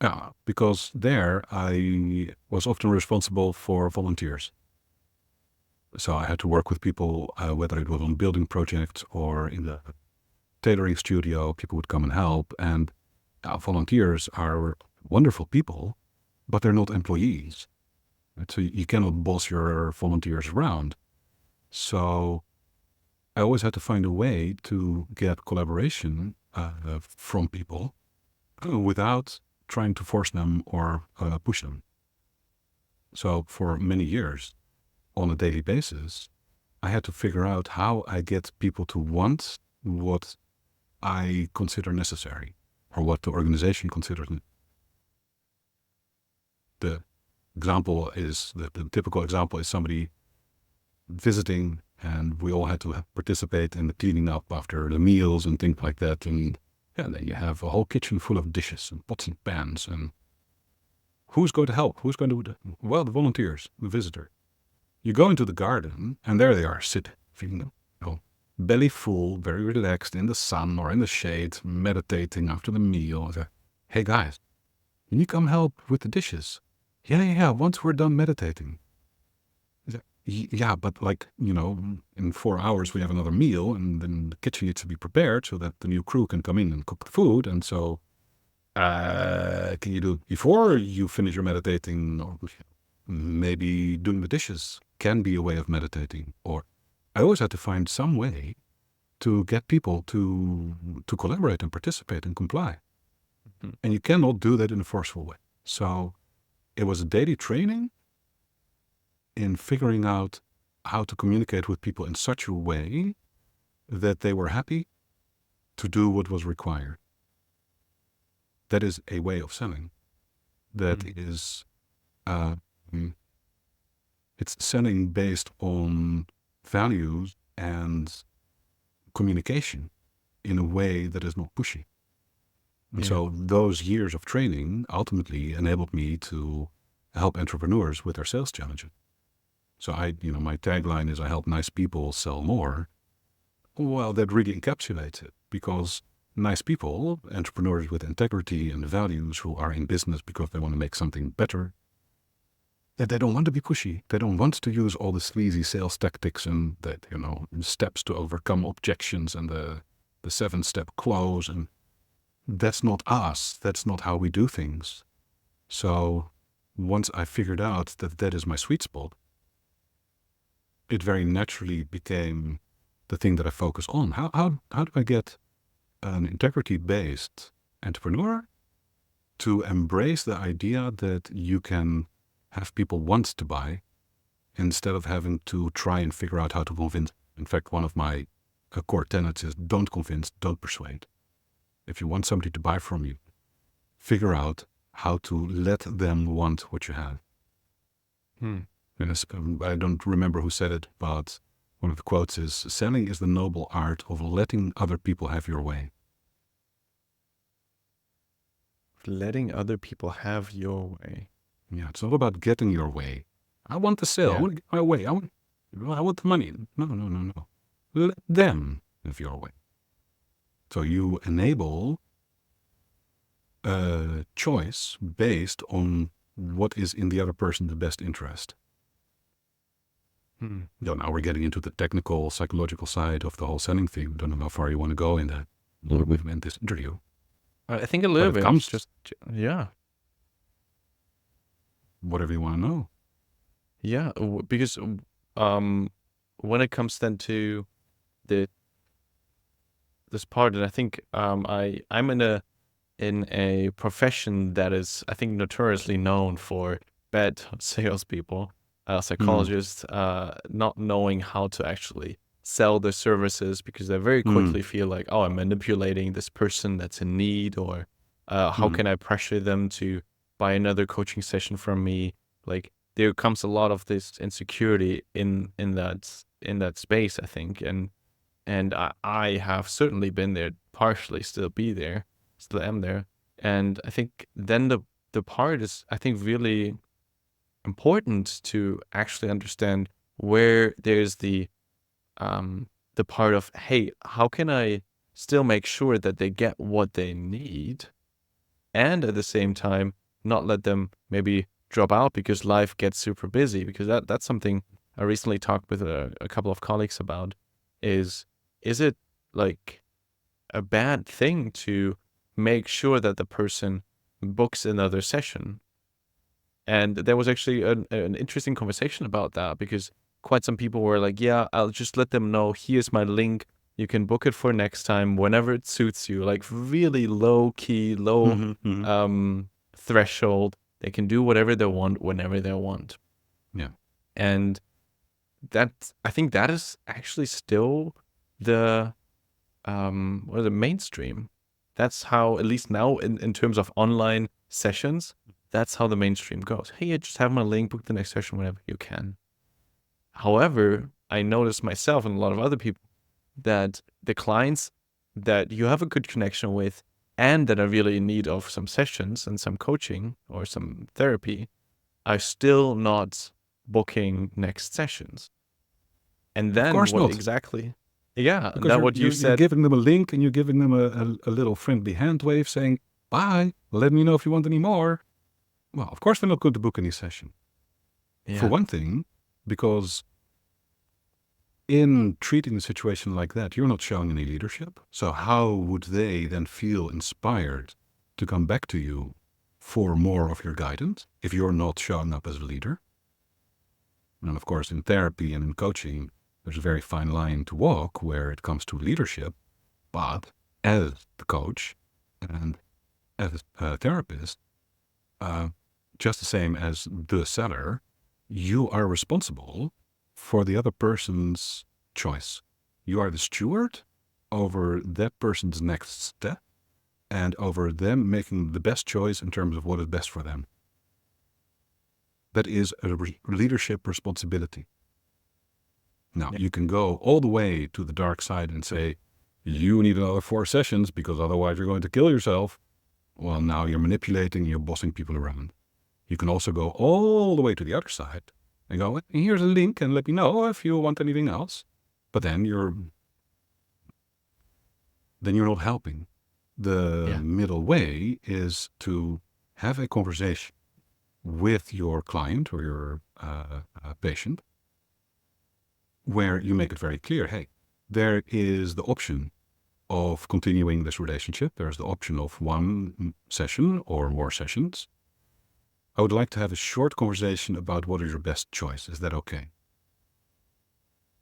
Yeah, because there I was often responsible for volunteers. So I had to work with people, whether it was on building projects or in the tailoring studio. People would come and help, and volunteers are wonderful people, but they're not employees. Right? So you cannot boss your volunteers around. So I always had to find a way to get collaboration from people without trying to force them or push them. So for many years, on a daily basis, I had to figure out how I get people to want what I consider necessary, or what the organization considers. The typical example is somebody visiting, and we all had to participate in the cleaning up after the meals and things like that. And then you have a whole kitchen full of dishes and pots and pans. And who's going to help? Who's going to do it? Well, the volunteers, the visitor. You go into the garden, and there they are, sitting, belly full, very relaxed in the sun or in the shade, meditating after the meal. Hey guys, can you come help with the dishes? Yeah, once we're done meditating. Yeah, but in 4 hours we have another meal, and then the kitchen needs to be prepared so that the new crew can come in and cook the food. And so, can you do it before you finish your meditating? Or maybe doing the dishes can be a way of meditating. Or I always had to find some way to get people to collaborate and participate and comply. And you cannot do that in a forceful way. So it was a daily training in figuring out how to communicate with people in such a way that they were happy to do what was required. That is a way of selling. That is, it's selling based on values and communication in a way that is not pushy. And so those years of training ultimately enabled me to help entrepreneurs with their sales challenges. So my tagline is, I help nice people sell more. Well, that really encapsulates it, because nice people, entrepreneurs with integrity and values who are in business because they want to make something better, that they don't want to be pushy. They don't want to use all the sleazy sales tactics and that, steps to overcome objections and the 7-step close. And that's not us. That's not how we do things. So once I figured out that that is my sweet spot, it very naturally became the thing that I focus on. How do I get an integrity-based entrepreneur to embrace the idea that you can have people want to buy instead of having to try and figure out how to convince? In fact, one of my core tenets is don't convince, don't persuade. If you want somebody to buy from you, figure out how to let them want what you have. Yes, I don't remember who said it, but one of the quotes is, selling is the noble art of letting other people have your way.
Letting other people have your way.
Yeah, it's all about getting your way. I want to sell.
Yeah.
I want to get my way. I want the money. No. Let them have your way. So you enable a choice based on what is in the other person's best interest. So now we're getting into the technical, psychological side of the whole selling thing. Don't know how far you want to go in that. We've ended this interview.
I think a little
But it
bit.
comes-
Just yeah.
Whatever you want to know.
Yeah, because when it comes then to this part, and I think I'm in a profession that is, I think, notoriously known for bad salespeople, psychologists, not knowing how to actually sell their services because they very quickly feel like, oh, I'm manipulating this person that's in need, or how can I pressure them to buy another coaching session from me? Like, there comes a lot of this insecurity in that space, I think, and I have certainly been there, partially still am there, and I think then the part is, I think, really important to actually understand where there's the part of, hey, how can I still make sure that they get what they need, and at the same time not let them maybe drop out because life gets super busy, because that's something I recently talked with a couple of colleagues about. Is it like a bad thing to make sure that the person books another session? And there was actually an interesting conversation about that, because quite some people were like, yeah, I'll just let them know, here's my link, you can book it for next time whenever it suits you, like really low key, low threshold. They can do whatever they want whenever they want.
Yeah.
And I think that is actually still the mainstream. That's how, at least now in terms of online sessions, that's how the mainstream goes. Hey, just have my link, book the next session whenever you can. However, I noticed myself and a lot of other people that the clients that you have a good connection with and that are really in need of some sessions and some coaching or some therapy are still not booking next sessions. And then
course
what
not.
exactly? Yeah,
Because
that what you
you're
said.
giving them a link and you're giving them a little friendly hand wave saying, bye, let me know if you want any more. Well, of course they're not going to book any session.
Yeah.
For one thing, because in treating the situation like that, you're not showing any leadership. So how would they then feel inspired to come back to you for more of your guidance if you're not showing up as a leader? And of course, in therapy and in coaching, there's a very fine line to walk where it comes to leadership. But as the coach and as a therapist, just the same as the seller, you are responsible for the other person's choice. You are the steward over that person's next step and over them making the best choice in terms of what is best for them. That is a leadership responsibility. Now, you can go all the way to the dark side and say, you need another 4 sessions because otherwise you're going to kill yourself. Well, now you're manipulating, you're bossing people around. You can also go all the way to the other side and go, here's a link and let me know if you want anything else. But then you're not helping. The middle way is to have a conversation with your client or your patient where you make it very clear, hey, there is the option of continuing this relationship. There's the option of 1 session or more sessions. I would like to have a short conversation about what is your best choice. Is that okay?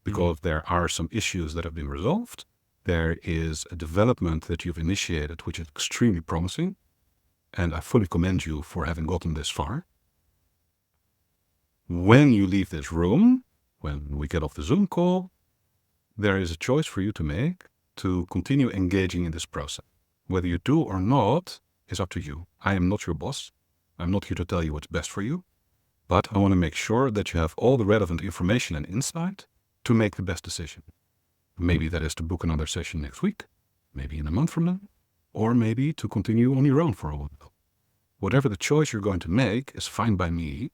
because there are some issues that have been resolved. There is a development that you've initiated, which is extremely promising. And I fully commend you for having gotten this far. When you leave this room, when we get off the Zoom call, there is a choice for you to make to continue engaging in this process. Whether you do or not is up to you. I am not your boss. I'm not here to tell you what's best for you, but I want to make sure that you have all the relevant information and insight to make the best decision. Maybe that is to book another session next week, maybe in a month from now, or maybe to continue on your own for a while. Whatever the choice you're going to make is fine by me,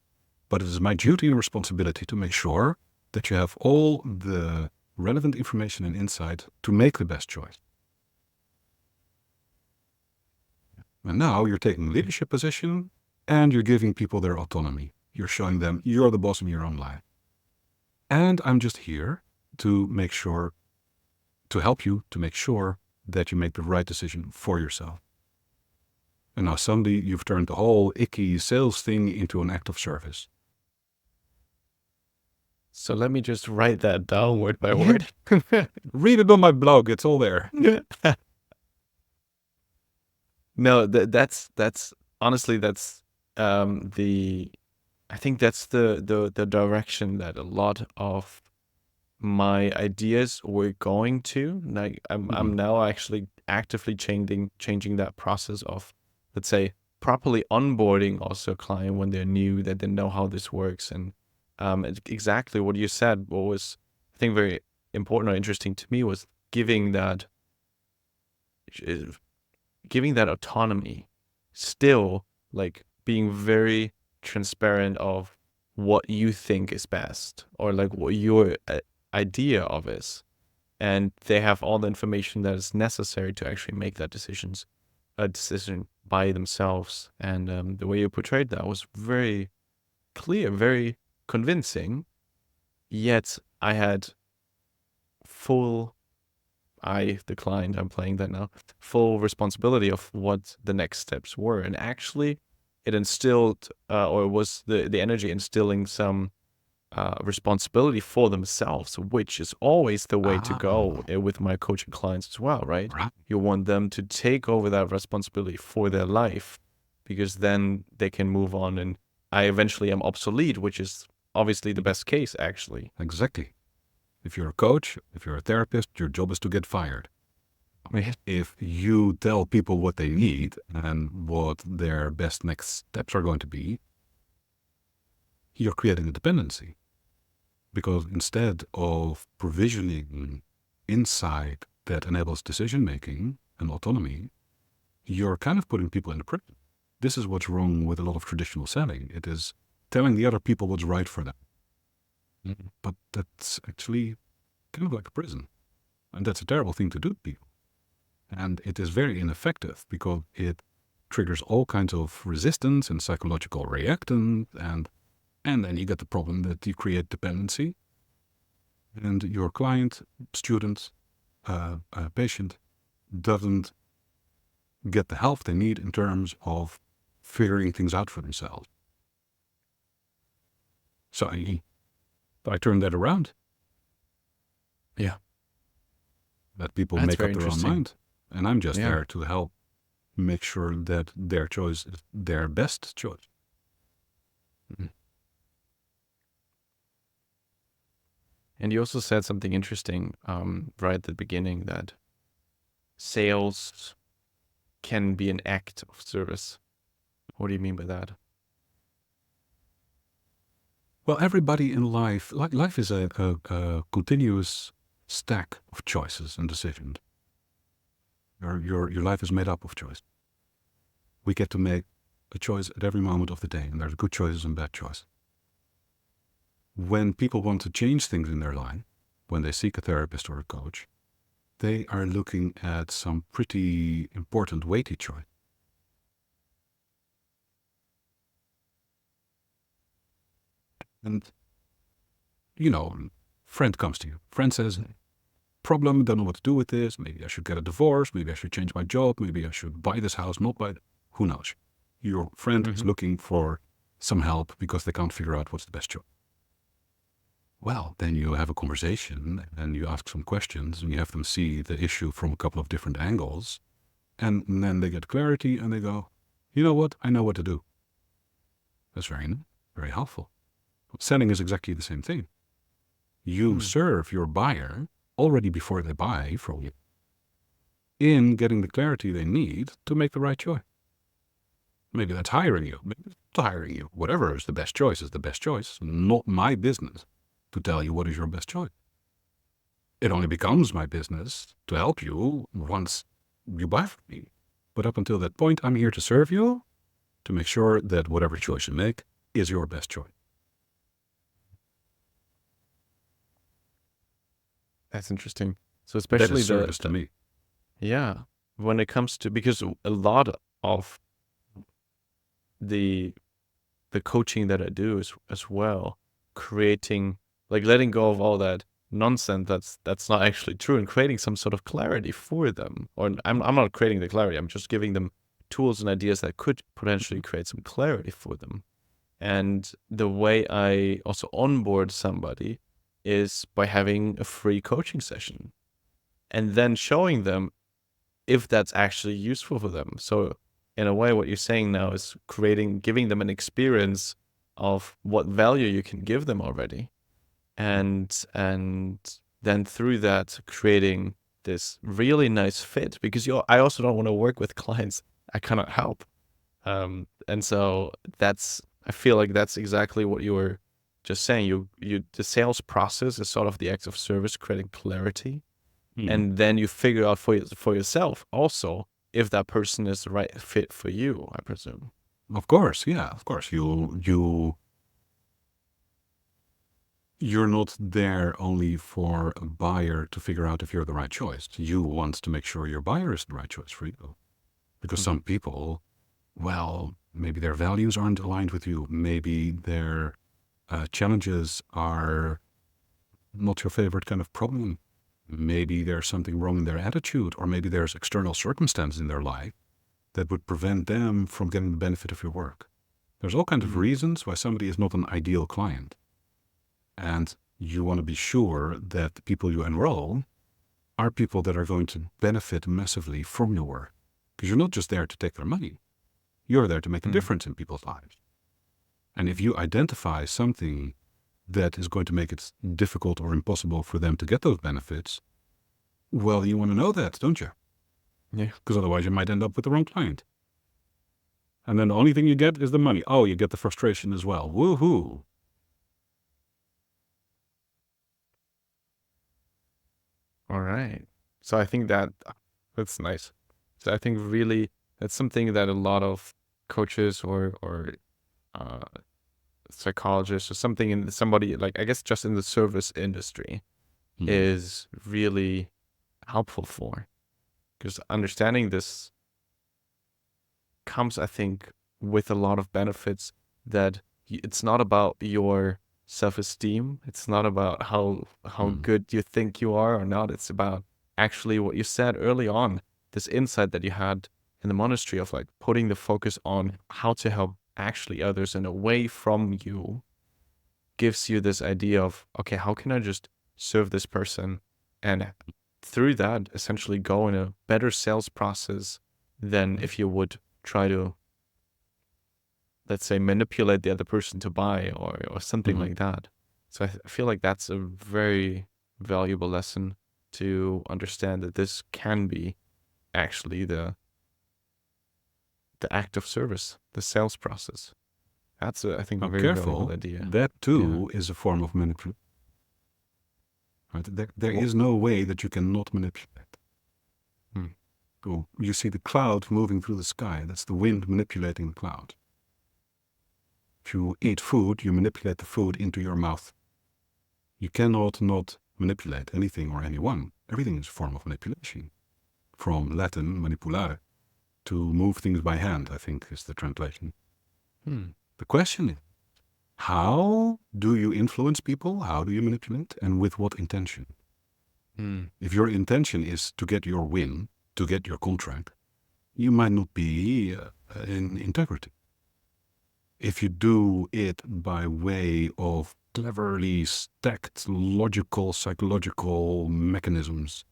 but it is my duty and responsibility to make sure that you have all the relevant information and insight to make the best choice. And now you're taking a leadership position and you're giving people their autonomy. You're showing them you're the boss in your own life. And I'm just here to make sure, to help you to make sure that you make the right decision for yourself. And now suddenly you've turned the whole icky sales thing into an act of service.
So let me just write that down word by word.
Read it on my blog. It's all there.
No, that's honestly, that's I think that's the direction that a lot of my ideas were going to. Like I'm now actually actively changing that process of, let's say, properly onboarding also a client when they're new, that they know how this works. And exactly what you said, what was, I think, very important or interesting to me was giving that autonomy, still like being very transparent of what you think is best, or like what your idea of is, and they have all the information that is necessary to actually make that decision by themselves. And the way you portrayed that was very clear, very convincing, yet I had the client, I'm playing that now, full responsibility of what the next steps were. And actually it instilled, or was the energy instilling some responsibility for themselves, which is always the way to go with my coaching clients as well, right? You want them to take over that responsibility for their life, because then they can move on and I eventually am obsolete, which is obviously the best case, actually.
Exactly. If you're a coach, if you're a therapist, your job is to get fired. If you tell people what they need and what their best next steps are going to be, you're creating a dependency. Because instead of provisioning insight that enables decision-making and autonomy, you're kind of putting people in a prison. This is what's wrong with a lot of traditional selling. It is telling the other people what's right for them. But that's actually kind of like a prison. And that's a terrible thing to do to people. And it is very ineffective because it triggers all kinds of resistance and psychological reactance. And then you get the problem that you create dependency. And your client, student, patient doesn't get the help they need in terms of figuring things out for themselves. So I turned that around.
Yeah.
Let people
That's
make
very
up their own
interesting.
mind. And I'm just
Yeah.
there to help make sure that their choice is their best choice.
And you also said something interesting right at the beginning, that sales can be an act of service. What do you mean by that?
Well, everybody in life is a continuous stack of choices and decisions. Your life is made up of choice. We get to make a choice at every moment of the day, and there's good choices and bad choices. When people want to change things in their life, when they seek a therapist or a coach, they are looking at some pretty important weighty choice. And, friend comes to you. Friend says, problem, don't know what to do with this. Maybe I should get a divorce. Maybe I should change my job. Maybe I should buy this house, not buy it. Who knows? Your friend is looking for some help because they can't figure out what's the best choice. well, then you have a conversation and you ask some questions and you have them see the issue from a couple of different angles. And then they get clarity and they go, you know what? I know what to do. That's very helpful. Selling is exactly the same thing. You serve your buyer already before they buy from you in getting the clarity they need to make the right choice. Maybe that's hiring you. Maybe it's not hiring you. Whatever is the best choice is the best choice. Not my business to tell you what is your best choice. It only becomes my business to help you once you buy from me. But up until that point, I'm here to serve you, to make sure that whatever choice you make is your best choice.
That's interesting. So
That
especially
is service to me.
yeah, when it comes to, because a lot of the coaching that I do is as well, creating, like letting go of all that nonsense that's not actually true and creating some sort of clarity for them. Or I'm not creating the clarity, I'm just giving them tools and ideas that could potentially create some clarity for them. And the way I also onboard somebody is by having a free coaching session and then showing them if that's actually useful for them. So in a way, what you're saying now is giving them an experience of what value you can give them already. And then through that, creating this really nice fit, because I also don't want to work with clients I cannot help. And so I feel like that's exactly what you were just saying. The sales process is sort of the act of service, creating clarity. And then you figure out for yourself also if that person is the right fit for you, I presume.
Of course, yeah, of course. You're not there only for a buyer to figure out if you're the right choice. You want to make sure your buyer is the right choice for you. Because some people, well, maybe their values aren't aligned with you. Maybe their challenges are not your favorite kind of problem. Maybe there's something wrong in their attitude, or maybe there's external circumstances in their life that would prevent them from getting the benefit of your work. There's all kinds of reasons why somebody is not an ideal client. And you want to be sure that the people you enroll are people that are going to benefit massively from your work. Because you're not just there to take their money. You're there to make a difference in people's lives. And if you identify something that is going to make it difficult or impossible for them to get those benefits, well, you want to know that, don't you?
Yeah.
Because otherwise you might end up with the wrong client. And then the only thing you get is the money. Oh, you get the frustration as well. Woohoo.
All right. So I think that's nice. So I think really that's something that a lot of coaches or psychologists or somebody like, I guess just in the service industry is really helpful for. Because understanding this comes, I think, with a lot of benefits that it's not about your self-esteem. It's not about how good you think you are or not. It's about actually what you said early on, this insight that you had in the monastery of like putting the focus on how to help actually others and away from you gives you this idea of, okay, how can I just serve this person? And through that, essentially go in a better sales process than if you would try to, let's say, manipulate the other person to buy or something like that. So I feel like that's a very valuable lesson to understand that this can be actually the act of service, the sales process. That's, I think, a
Now,
very
careful.
valuable idea.
That too is a form of manipulation. Right? There is no way that you cannot manipulate. So you see the cloud moving through the sky. That's the wind manipulating the cloud. If you eat food, you manipulate the food into your mouth. You cannot not manipulate anything or anyone. Everything is a form of manipulation. From Latin, manipulare, to move things by hand, I think is the translation. The question is, how do you influence people? How do you manipulate? And with what intention? If your intention is to get your win, to get your contract, you might not be in integrity. If you do it by way of cleverly stacked logical, psychological mechanisms,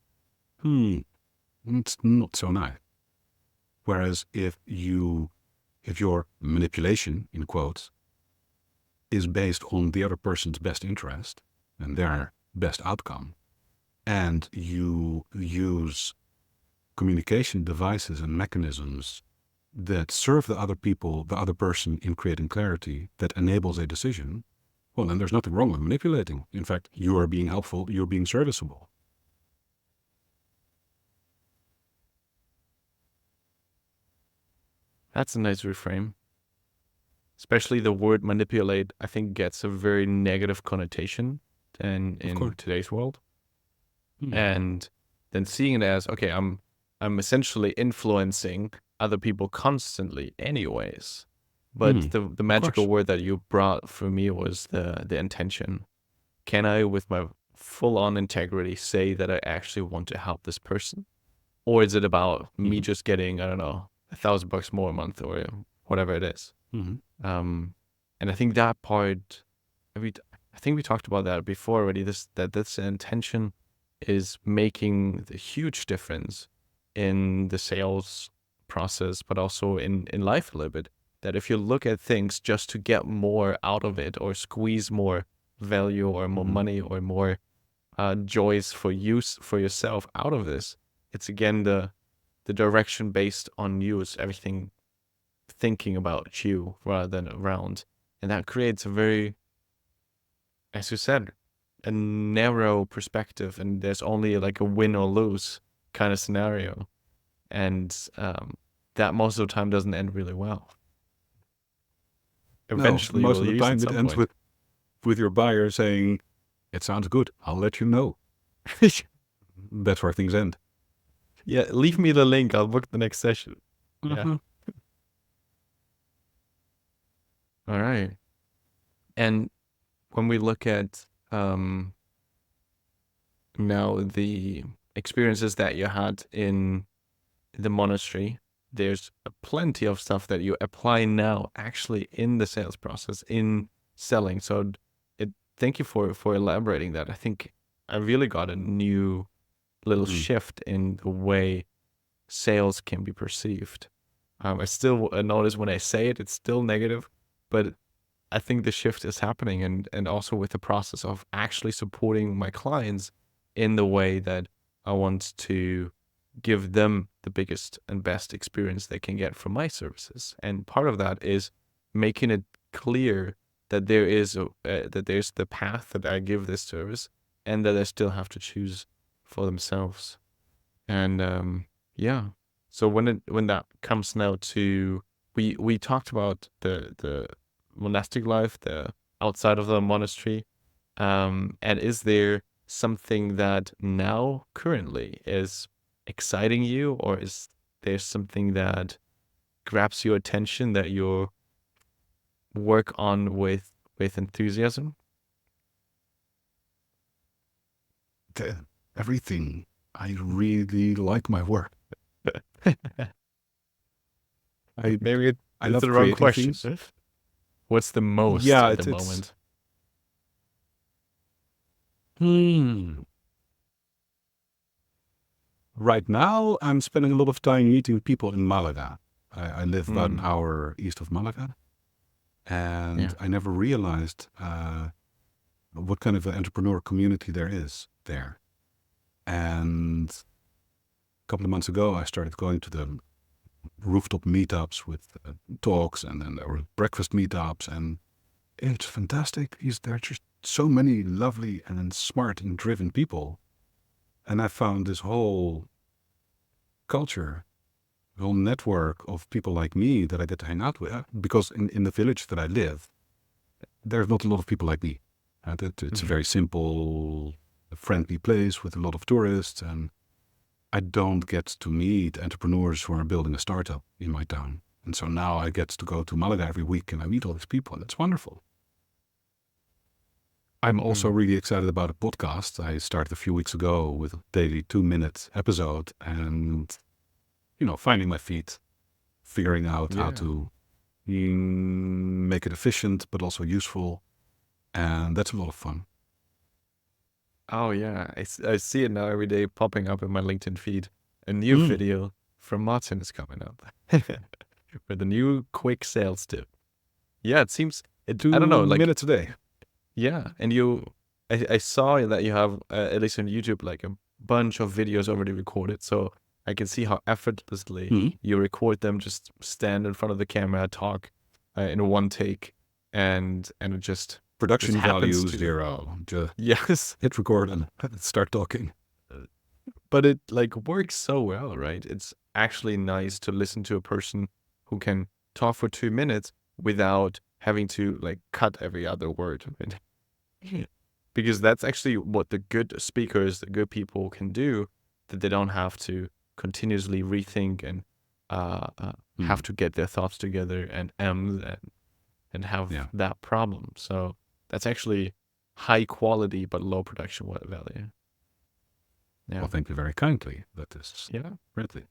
it's not so nice. Whereas if your manipulation, in quotes, is based on the other person's best interest and their best outcome, and you use communication devices and mechanisms that serve the other person in creating clarity that enables a decision, well, then there's nothing wrong with manipulating. In fact, you are being helpful, you're being serviceable.
That's a nice reframe. Especially the word manipulate, I think, gets a very negative connotation in today's world. And then seeing it as, okay, I'm essentially influencing other people constantly anyways. But the magical word that you brought for me was the intention. Can I, with my full-on integrity, say that I actually want to help this person? Or is it about me just getting, I don't know, $1,000 more a month or whatever it is? And I think that part, I think we talked about that before already, this intention is making the huge difference in the sales process, but also in life a little bit. That if you look at things just to get more out of it or squeeze more value or more money or more joys for yourself out of this, it's again the direction based on you, is everything thinking about you rather than around. And that creates a very, as you said, a narrow perspective, and there's only like a win or lose kind of scenario. And that most of the time doesn't end really well. Eventually,
most of
you'll
the
use
time
at
it
some
ends
point.
with your buyer saying, "It sounds good. I'll let you know." That's where things end.
Yeah, leave me the link. I'll book the next session. Yeah. All right. And when we look at now the experiences that you had in the monastery, there's plenty of stuff that you apply now actually in the sales process, in selling. So thank you for elaborating that. I think I really got a new little shift in the way sales can be perceived. I still notice when I say it, it's still negative, but I think the shift is happening, and also with the process of actually supporting my clients in the way that I want to give them the biggest and best experience they can get from my services. And part of that is making it clear that there is that there's the path that I give this service, and that they still have to choose for themselves. And yeah, so when that comes now to, we talked about the monastic life, the outside of the monastery, and is there something that now currently is exciting you, or is there something that grabs your attention that you work on with enthusiasm?
Everything. I really like my work.
Maybe
I
it's
love
the wrong
creating
question.
things.
What's the most
Yeah,
at the
it's
moment?
Right now, I'm spending a lot of time meeting people in Malaga. I live about an
Mm,
hour east of Malaga, and
yeah.
I never realized what kind of an entrepreneur community there is there. And a couple of months ago, I started going to the rooftop meetups with talks, and then there were breakfast meetups, and it's fantastic. There are just so many lovely and smart and driven people. And I found this whole culture, whole network of people like me that I get to hang out with, because in the village that I live, there's not a lot of people like me. It's a very simple, friendly place with a lot of tourists, and I don't get to meet entrepreneurs who are building a startup in my town. And so now I get to go to Malaga every week and I meet all these people, and it's wonderful. I'm also really excited about a podcast I started a few weeks ago with a daily 2-minute episode, and finding my feet, figuring out how to make it efficient but also useful. And that's a lot of fun.
Oh yeah, I see it now every day popping up in my LinkedIn feed. A new video from Martin is coming up with a new quick sales tip. Yeah, it seems I don't know,
2
like
minutes a day.
yeah, and I saw that you have at least on YouTube like a bunch of videos already recorded, so I can see how effortlessly you record them. Just stand in front of the camera, talk in one take, and it just
Production
happens
value
to
0. Just
yes.
hit record and start talking.
But it like works so well, right? It's actually nice to listen to a person who can talk for 2 minutes without having to like cut every other word. Right? Because that's actually what the good speakers, the good people can do, that they don't have to continuously rethink and have to get their thoughts together and have
Yeah.
that problem. So that's actually high quality but low production value. Yeah.
Well, thank you very kindly. That is
Yeah.
friendly.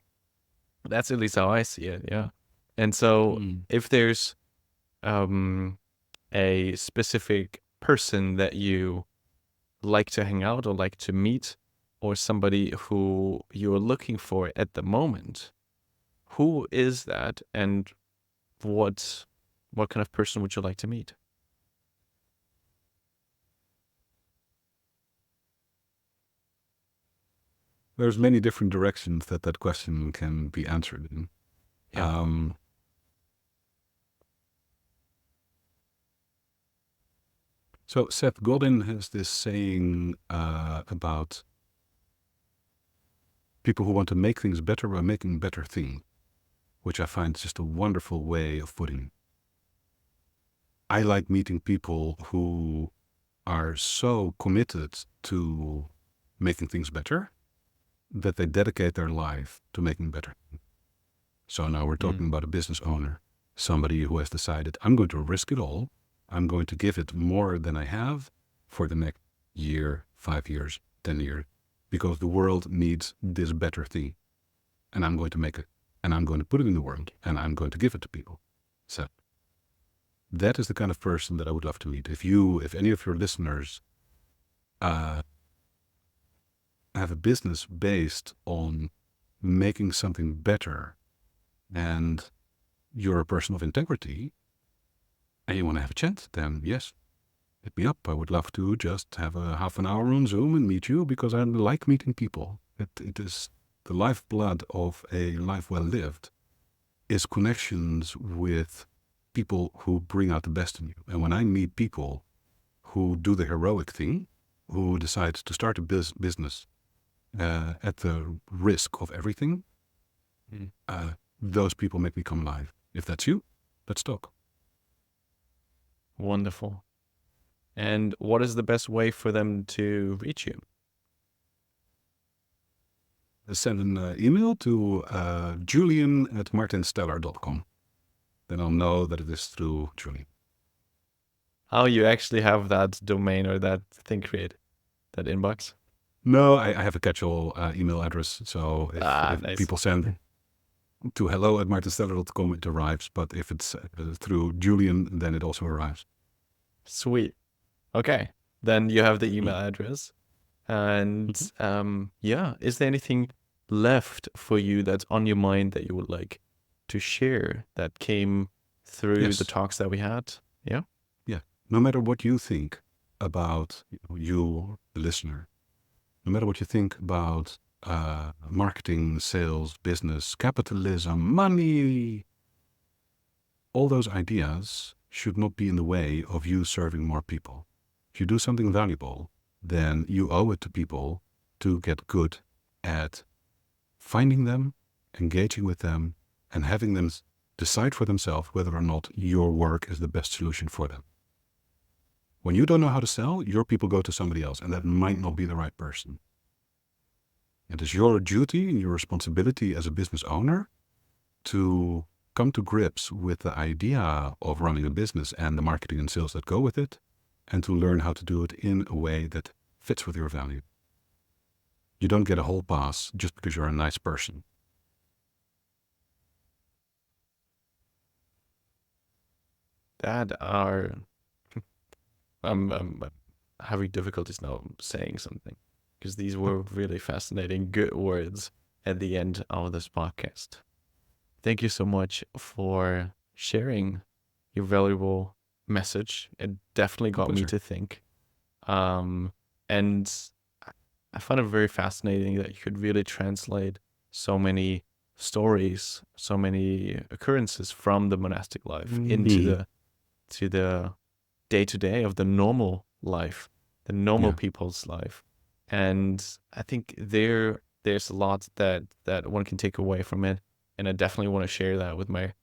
That's at least how I see it. Yeah. And so if there's a specific person that you like to hang out or like to meet, or somebody who you're looking for at the moment, who is that, and what kind of person would you like to meet?
There's many different directions that question can be answered in.
Yeah.
So Seth Godin has this saying about people who want to make things better by making better things, which I find just a wonderful way of putting it. I like meeting people who are so committed to making things better that they dedicate their life to making better. So now we're talking about a business owner, somebody who has decided, I'm going to risk it all. I'm going to give it more than I have for the next year, 5 years, 10 years, because the world needs this better thing. And I'm going to make it, and I'm going to put it in the world, and I'm going to give it to people. So that is the kind of person that I would love to meet. If any of your listeners have a business based on making something better, and you're a person of integrity, and you want to have a chat, then yes, hit me up. I would love to just have a half an hour on Zoom and meet you, because I like meeting people. It is the lifeblood of a life well lived, is connections with people who bring out the best in you. And when I meet people who do the heroic thing, who decide to start a business at the risk of everything, those people make me come alive. If that's you, let's talk.
Wonderful. And what is the best way for them to reach you?
Send an email to Julian@martinstellar.com. Then I'll know that it is through Julian.
Oh, you actually have that domain or that thing created, that inbox?
No, I have a catch-all email address. So if
nice.
people send to hello@martinstellar.com, it arrives. But if it's through Julian, then it also arrives.
Sweet. Okay. Then you have the email address. And yeah, is there anything left for you that's on your mind that you would like to share that came through the talks that we had? Yeah?
Yeah. No matter what you think about you, the listener, no matter what you think about marketing, sales, business, capitalism, money, all those ideas should not be in the way of you serving more people. If you do something valuable, then you owe it to people to get good at finding them, engaging with them, and having them decide for themselves whether or not your work is the best solution for them. When you don't know how to sell, your people go to somebody else, and that might not be the right person. It is your duty and your responsibility as a business owner to come to grips with the idea of running a business and the marketing and sales that go with it, and to learn how to do it in a way that fits with your value. You don't get a whole pass just because you're a nice person.
That are I'm having difficulties now saying something because these were really fascinating, good words at the end of this podcast. Thank you so much for sharing your valuable message. It definitely got me to think. And I find it very fascinating that you could really translate so many stories, so many occurrences from the monastic life into the day-to-day of the normal life, the normal people's life. And I think there's a lot that one can take away from it. And I definitely want to share that with my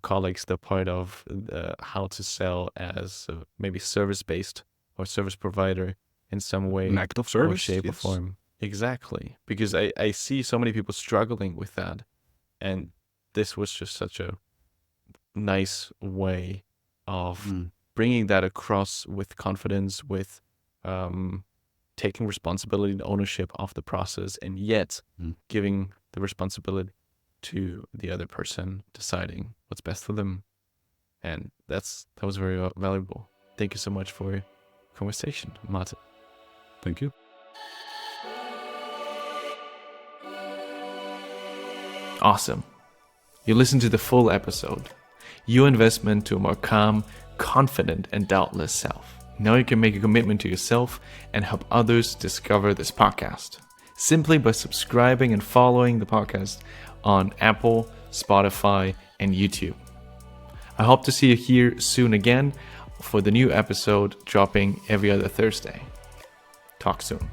colleagues, the part of how to sell as maybe service-based or service provider in some way,
an act of service,
or shape or form. Exactly. Because I see so many people struggling with that. And this was just such a nice way of bringing that across with confidence, with taking responsibility and ownership of the process, and yet giving the responsibility to the other person, deciding what's best for them. And that was very valuable. Thank you so much for your conversation, Martin.
Thank you.
Awesome. You listened to the full episode. Your investment to a more calm, confident, and doubtless self. Now you can make a commitment to yourself and help others discover this podcast. Simply by subscribing and following the podcast on Apple, Spotify, and YouTube. I hope to see you here soon again for the new episode dropping every other Thursday. Talk soon.